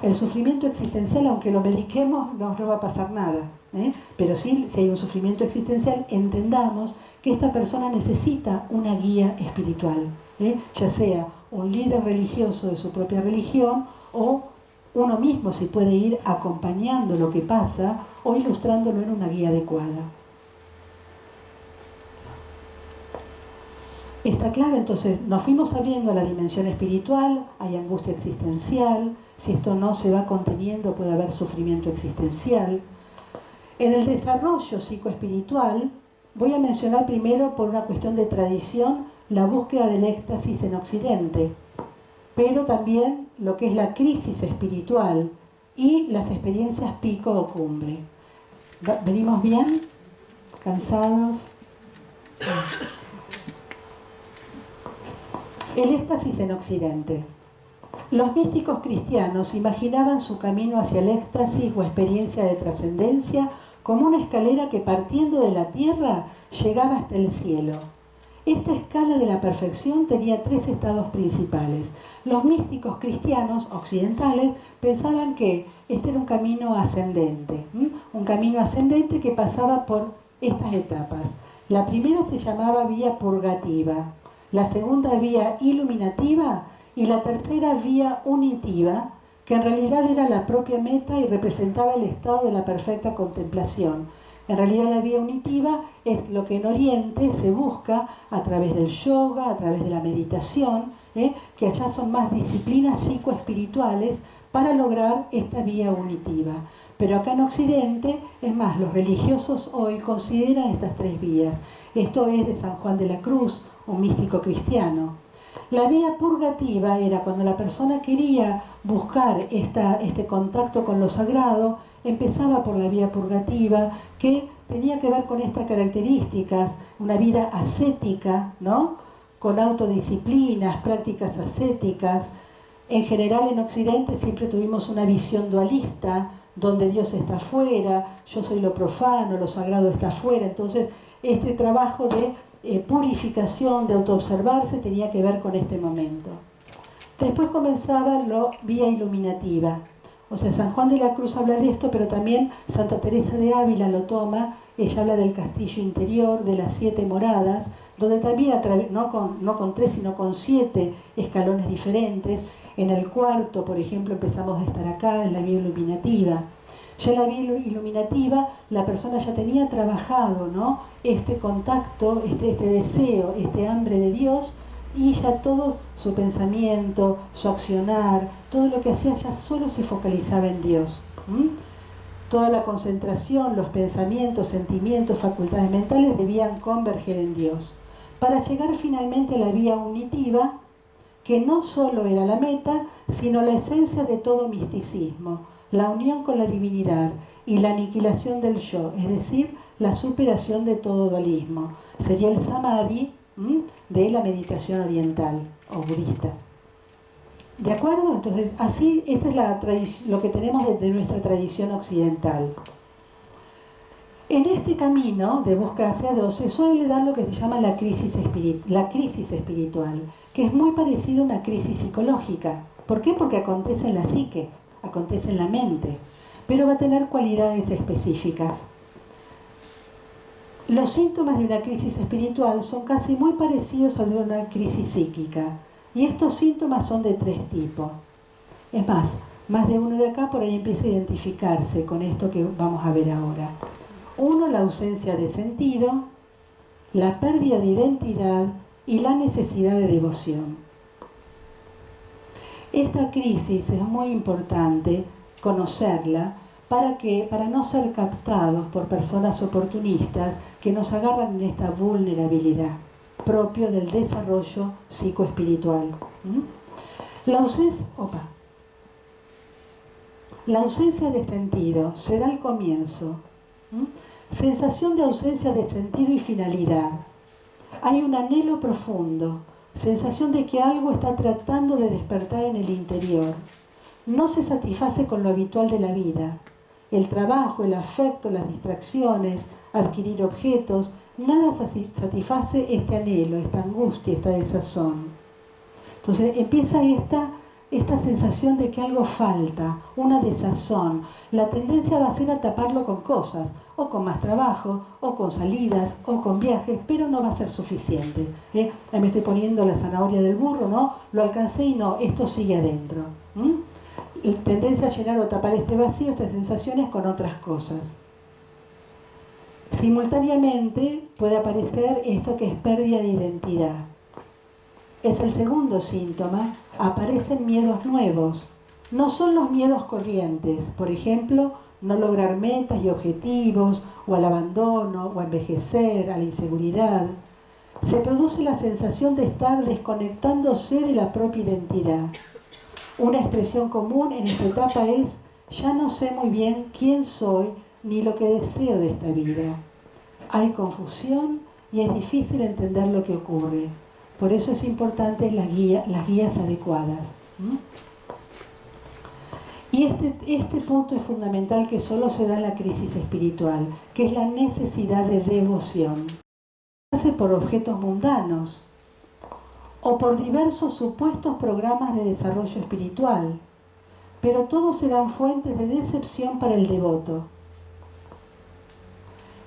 El sufrimiento existencial, aunque lo mediquemos, no va a pasar nada. Pero sí, si hay un sufrimiento existencial, entendamos que esta persona necesita una guía espiritual, ya sea un líder religioso de su propia religión o uno mismo si puede ir acompañando lo que pasa o ilustrándolo en una guía adecuada. Está claro, entonces nos fuimos abriendo a la dimensión espiritual, hay angustia existencial, si esto no se va conteniendo puede haber sufrimiento existencial. En el desarrollo psicoespiritual, voy a mencionar primero por una cuestión de tradición la búsqueda del éxtasis en Occidente, pero también lo que es la crisis espiritual y las experiencias pico o cumbre. ¿Venimos bien? ¿Cansados? El éxtasis en Occidente. Los místicos cristianos imaginaban su camino hacia el éxtasis o experiencia de trascendencia como una escalera que partiendo de la tierra llegaba hasta el cielo. Esta escala de la perfección tenía 3 estados principales. Los místicos cristianos occidentales pensaban que este era un camino ascendente, que pasaba por estas etapas. La primera se llamaba vía purgativa, la segunda vía iluminativa y la tercera vía unitiva, que en realidad era la propia meta y representaba el estado de la perfecta contemplación. En realidad la vía unitiva es lo que en Oriente se busca a través del yoga, a través de la meditación, que allá son más disciplinas psicoespirituales para lograr esta vía unitiva. Pero acá en Occidente, es más, los religiosos hoy consideran estas 3 vías. Esto es de San Juan de la Cruz, un místico cristiano. La vía purgativa era cuando la persona quería buscar este contacto con lo sagrado, empezaba por la vía purgativa, que tenía que ver con estas características, una vida ascética, ¿no? Con autodisciplinas, prácticas ascéticas. En general en Occidente siempre tuvimos una visión dualista, donde Dios está afuera, yo soy lo profano, lo sagrado está afuera. Entonces este trabajo de purificación, de autoobservarse, tenía que ver con este momento. Después comenzaba la vía iluminativa. O sea, San Juan de la Cruz habla de esto, pero también Santa Teresa de Ávila lo toma. Ella habla del castillo interior, de las 7 moradas, donde también, no con 3, sino con 7 escalones diferentes. En el cuarto, por ejemplo, empezamos a estar acá, en la vía iluminativa. Ya en la vía iluminativa, la persona ya tenía trabajado, ¿no? Este contacto, este deseo, este hambre de Dios, y ya todo su pensamiento, su accionar, todo lo que hacía ya solo se focalizaba en Dios. Toda la concentración, los pensamientos, sentimientos, facultades mentales debían converger en Dios, para llegar finalmente a la vía unitiva, que no solo era la meta, sino la esencia de todo misticismo, la unión con la divinidad y la aniquilación del yo, es decir, la superación de todo dualismo. Sería el samadhi de la meditación oriental o budista. ¿De acuerdo? Entonces, así, esta es lo que tenemos de nuestra tradición occidental. En este camino de búsqueda hacia Dios se suele dar lo que se llama la crisis espiritual, que es muy parecida a una crisis psicológica. ¿Por qué? Porque acontece en la psique, acontece en la mente, pero va a tener cualidades específicas. Los síntomas de una crisis espiritual son casi muy parecidos a los de una crisis psíquica, y estos síntomas son de 3 tipos. Es más de uno de acá por ahí empieza a identificarse con esto que vamos a ver ahora. 1, la ausencia de sentido, la pérdida de identidad y la necesidad de devoción. Esta crisis es muy importante conocerla para no ser captados por personas oportunistas que nos agarran en esta vulnerabilidad propio del desarrollo psicoespiritual. La ausencia de sentido será el comienzo. Sensación de ausencia de sentido y finalidad. Hay un anhelo profundo, sensación de que algo está tratando de despertar en el interior. No se satisface con lo habitual de la vida. El trabajo, el afecto, las distracciones, adquirir objetos, nada satisface este anhelo, esta angustia, esta desazón. Entonces empieza esta sensación de que algo falta, una desazón. La tendencia va a ser a taparlo con cosas, o con más trabajo, o con salidas, o con viajes, pero no va a ser suficiente. Ahí me estoy poniendo la zanahoria del burro, ¿no? Lo alcancé y no, esto sigue adentro. Tendencia a llenar o tapar este vacío, estas sensaciones, con otras cosas. Simultáneamente puede aparecer esto que es pérdida de identidad. Es el segundo síntoma. Aparecen miedos nuevos. No son los miedos corrientes, por ejemplo, no lograr metas y objetivos, o al abandono, o a envejecer, a la inseguridad. Se produce la sensación de estar desconectándose de la propia identidad. Una expresión común en esta etapa es: ya no sé muy bien quién soy ni lo que deseo de esta vida. Hay confusión y es difícil entender lo que ocurre. Por eso es importante las guías adecuadas. Y este punto es fundamental, que solo se da en la crisis espiritual, que es la necesidad de devoción. Se hace por objetos mundanos o por diversos supuestos programas de desarrollo espiritual, pero todos serán fuentes de decepción para el devoto.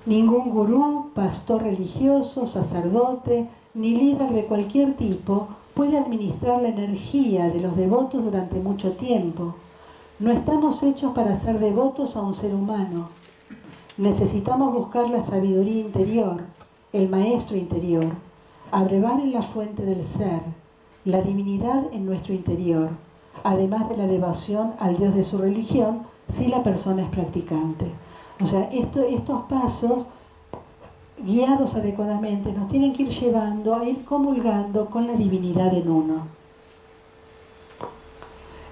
Ningún gurú, pastor religioso, sacerdote, ni líder de cualquier tipo puede administrar la energía de los devotos durante mucho tiempo. No estamos hechos para ser devotos a un ser humano. Necesitamos buscar la sabiduría interior, el maestro interior, abrevar en la fuente del ser, la divinidad en nuestro interior, además de la devoción al Dios de su religión, si la persona es practicante. O sea, estos pasos, guiados adecuadamente, nos tienen que ir llevando a ir comulgando con la divinidad en uno.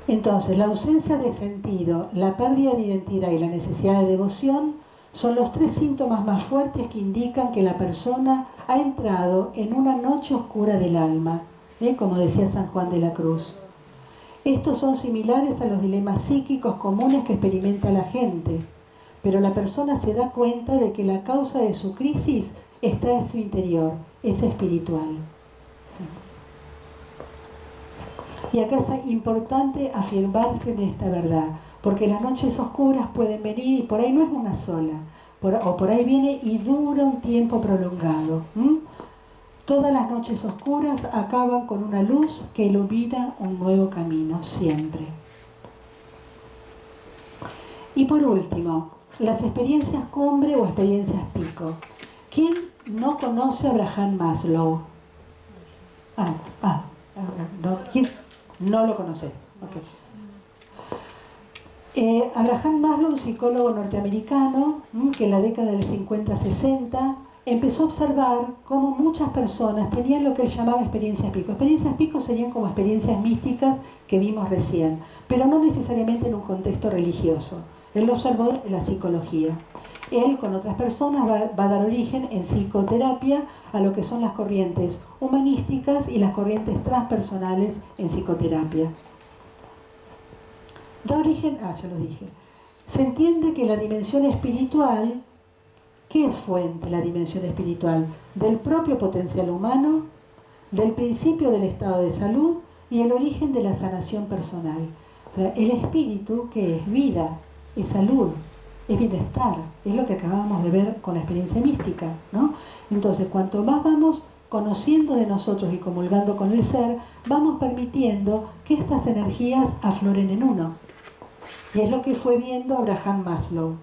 Entonces, la ausencia de sentido, la pérdida de identidad y la necesidad de devoción son los 3 síntomas más fuertes que indican que la persona ha entrado en una noche oscura del alma, como decía San Juan de la Cruz. Estos son similares a los dilemas psíquicos comunes que experimenta la gente, pero la persona se da cuenta de que la causa de su crisis está en su interior, es espiritual. Y acá es importante afirmarse en esta verdad, porque las noches oscuras pueden venir y por ahí no es una sola, o por ahí viene y dura un tiempo prolongado. Todas las noches oscuras acaban con una luz que ilumina un nuevo camino, siempre. Y por último, las experiencias cumbre o experiencias pico. ¿Quién no conoce a Abraham Maslow? No, ¿quién no lo conoce? Okay. Abraham Maslow, un psicólogo norteamericano, que en la década del 50-60 empezó a observar cómo muchas personas tenían lo que él llamaba experiencias pico. Experiencias pico serían como experiencias místicas que vimos recién, pero no necesariamente en un contexto religioso. Él lo observó en la psicología. Él, con otras personas, va a dar origen en psicoterapia a lo que son las corrientes humanísticas y las corrientes transpersonales en psicoterapia. Da origen, ya lo dije. Se entiende que la dimensión espiritual, ¿qué es fuente la dimensión espiritual? Del propio potencial humano, del principio del estado de salud y el origen de la sanación personal. O sea, el espíritu, que es vida, es salud, es bienestar, es lo que acabamos de ver con la experiencia mística, ¿no? Entonces, cuanto más vamos conociendo de nosotros y comulgando con el ser, vamos permitiendo que estas energías afloren en uno. Y es lo que fue viendo Abraham Maslow.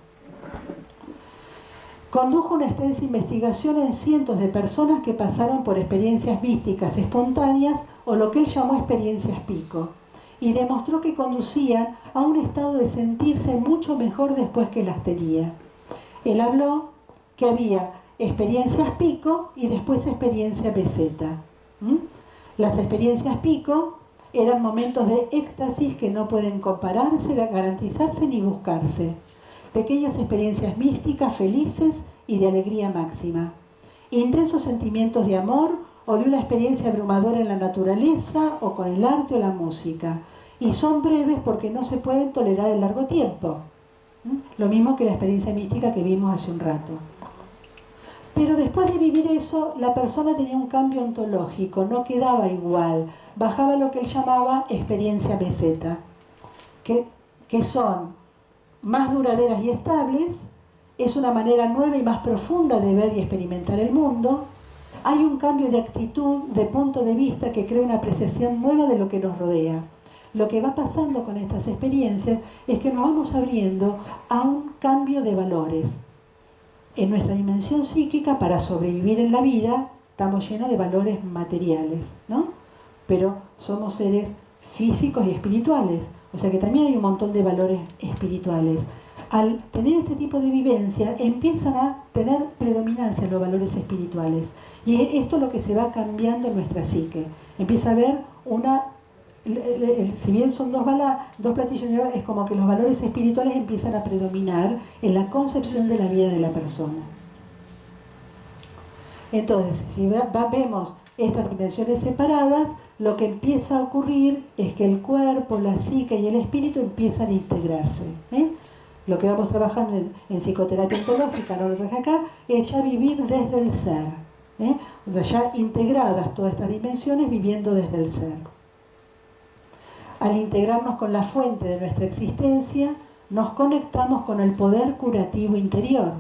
Condujo una extensa investigación en cientos de personas que pasaron por experiencias místicas espontáneas o lo que él llamó experiencias pico, y demostró que conducían a un estado de sentirse mucho mejor después que las tenía. Él habló que había experiencias pico y después experiencia meseta. Las experiencias pico eran momentos de éxtasis que no pueden compararse, garantizarse ni buscarse. Pequeñas experiencias místicas felices y de alegría máxima. Intensos sentimientos de amor o de una experiencia abrumadora en la naturaleza o con el arte o la música. Y son breves porque no se pueden tolerar en largo tiempo. Lo mismo que la experiencia mística que vimos hace un rato. Pero después de vivir eso, la persona tenía un cambio ontológico, no quedaba igual. Bajaba lo que él llamaba experiencia meseta, que son más duraderas y estables, es una manera nueva y más profunda de ver y experimentar el mundo. Hay un cambio de actitud, de punto de vista que crea una apreciación nueva de lo que nos rodea. Lo que va pasando con estas experiencias es que nos vamos abriendo a un cambio de valores. En nuestra dimensión psíquica, para sobrevivir en la vida, estamos llenos de valores materiales, ¿no? Pero somos seres físicos y espirituales, o sea que también hay un montón de valores espirituales. Al tener este tipo de vivencia, empiezan a tener predominancia los valores espirituales. Y esto es lo que se va cambiando en nuestra psique. Empieza a haber si bien son dos platillos, es como que los valores espirituales empiezan a predominar en la concepción de la vida de la persona. Entonces, si vemos estas dimensiones separadas, lo que empieza a ocurrir es que el cuerpo, la psique y el espíritu empiezan a integrarse. Lo que vamos trabajando en psicoterapia ontológica, no lo traje acá, es ya vivir desde el ser. O sea, ya integradas todas estas dimensiones, viviendo desde el ser. Al integrarnos con la fuente de nuestra existencia, nos conectamos con el poder curativo interior.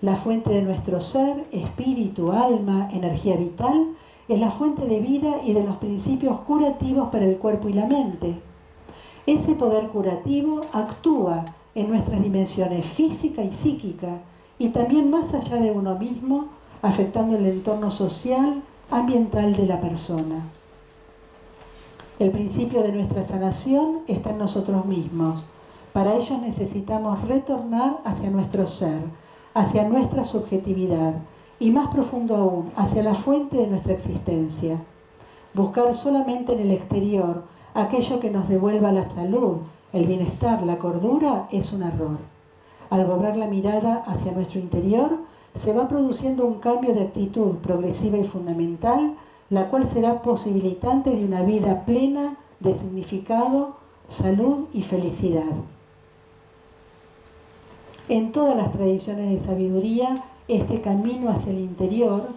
La fuente de nuestro ser, espíritu, alma, energía vital, es la fuente de vida y de los principios curativos para el cuerpo y la mente. Ese poder curativo actúa en nuestras dimensiones física y psíquica, y también más allá de uno mismo, afectando el entorno social, ambiental de la persona. El principio de nuestra sanación está en nosotros mismos. Para ello necesitamos retornar hacia nuestro ser, hacia nuestra subjetividad y más profundo aún, hacia la fuente de nuestra existencia. Buscar solamente en el exterior aquello que nos devuelva la salud, el bienestar, la cordura, es un error. Al volver la mirada hacia nuestro interior, se va produciendo un cambio de actitud progresiva y fundamental, la cual será posibilitante de una vida plena de significado, salud y felicidad. En todas las tradiciones de sabiduría, este camino hacia el interior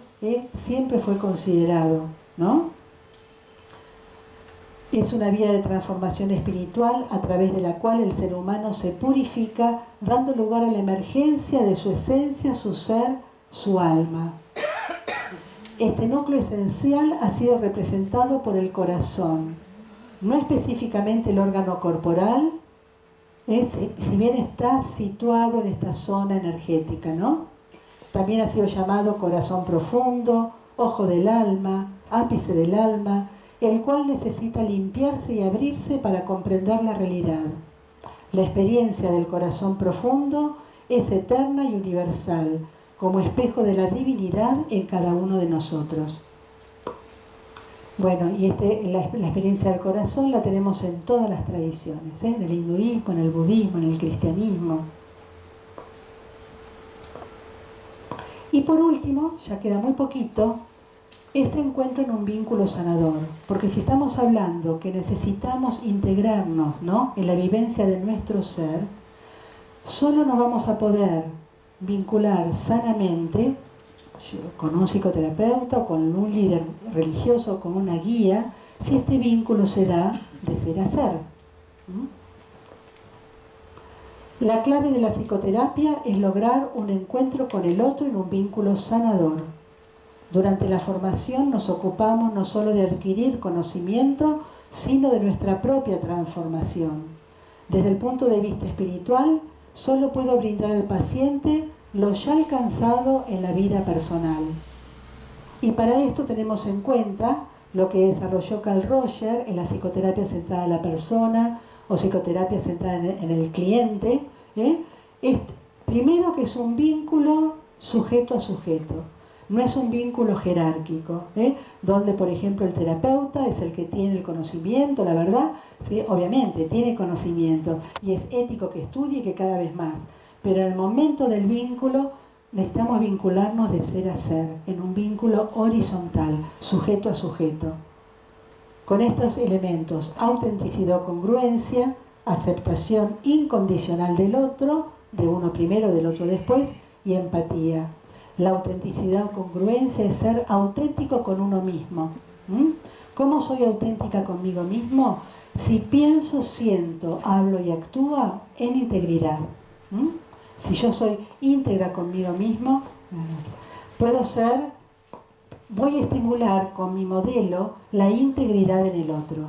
siempre fue considerado, ¿no? Es una vía de transformación espiritual a través de la cual el ser humano se purifica, dando lugar a la emergencia de su esencia, su ser, su alma. Este núcleo esencial ha sido representado por el corazón, no específicamente el órgano corporal, si bien está situado en esta zona energética, ¿no? También ha sido llamado corazón profundo, ojo del alma, ápice del alma, el cual necesita limpiarse y abrirse para comprender la realidad. La experiencia del corazón profundo es eterna y universal, como espejo de la divinidad en cada uno de nosotros. Bueno, y la experiencia del corazón la tenemos en todas las tradiciones, en el hinduismo, en el budismo, en el cristianismo. Y por último, ya queda muy poquito, este encuentro en un vínculo sanador, porque si estamos hablando que necesitamos integrarnos, ¿no?, en la vivencia de nuestro ser, solo nos vamos a poder vincular sanamente con un psicoterapeuta o con un líder religioso o con una guía, si este vínculo se da de ser a ser. La clave de la psicoterapia es lograr un encuentro con el otro en un vínculo sanador. Durante la formación nos ocupamos no solo de adquirir conocimiento, sino de nuestra propia transformación. Desde el punto de vista espiritual, solo puedo brindar al paciente lo ya alcanzado en la vida personal. Y para esto tenemos en cuenta lo que desarrolló Carl Roger en la psicoterapia centrada en la persona o psicoterapia centrada en el cliente. Primero, que es un vínculo sujeto a sujeto. No es un vínculo jerárquico, donde, por ejemplo, el terapeuta es el que tiene el conocimiento, la verdad, ¿sí? Obviamente tiene conocimiento y es ético que estudie y que cada vez más. Pero en el momento del vínculo necesitamos vincularnos de ser a ser, en un vínculo horizontal, sujeto a sujeto. Con estos elementos, autenticidad o congruencia, aceptación incondicional del otro, de uno primero, del otro después, y empatía. La autenticidad o congruencia es ser auténtico con uno mismo. ¿Cómo soy auténtica conmigo mismo? Si pienso, siento, hablo y actúo en integridad. Si yo soy íntegra conmigo mismo, voy a estimular con mi modelo la integridad en el otro.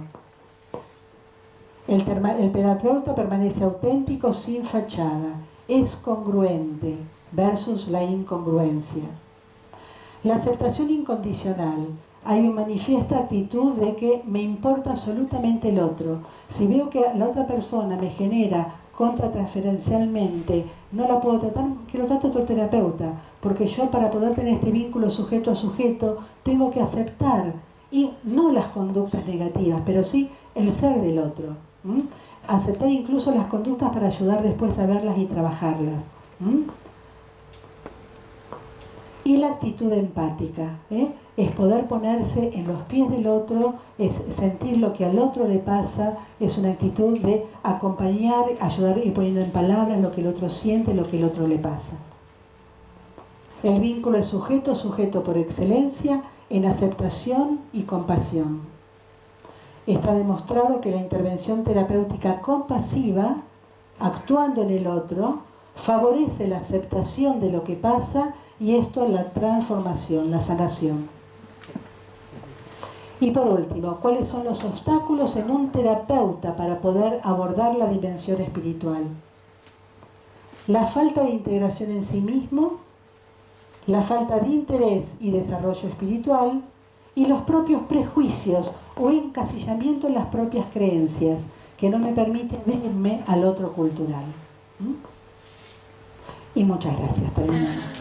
El terapeuta permanece auténtico sin fachada, es congruente versus la incongruencia. La aceptación incondicional. Hay una manifiesta actitud de que me importa absolutamente el otro. Si veo que la otra persona me genera contratransferencialmente, no la puedo tratar, que lo trate otro terapeuta, porque yo, para poder tener este vínculo sujeto a sujeto, tengo que aceptar, y no las conductas negativas, pero sí el ser del otro. Aceptar incluso las conductas para ayudar después a verlas y trabajarlas. Y la actitud empática, es poder ponerse en los pies del otro, es sentir lo que al otro le pasa, es una actitud de acompañar, ayudar y poniendo en palabras lo que el otro siente, lo que el otro le pasa. El vínculo es sujeto por excelencia en aceptación y compasión. Está demostrado que la intervención terapéutica compasiva, actuando en el otro, favorece la aceptación de lo que pasa y esto la transformación, la sanación. Y por último, ¿cuáles son los obstáculos en un terapeuta para poder abordar la dimensión espiritual? La falta de integración en sí mismo, la falta de interés y desarrollo espiritual y los propios prejuicios o encasillamiento en las propias creencias que no me permiten abrirme al otro cultural. Y muchas gracias. Terminamos.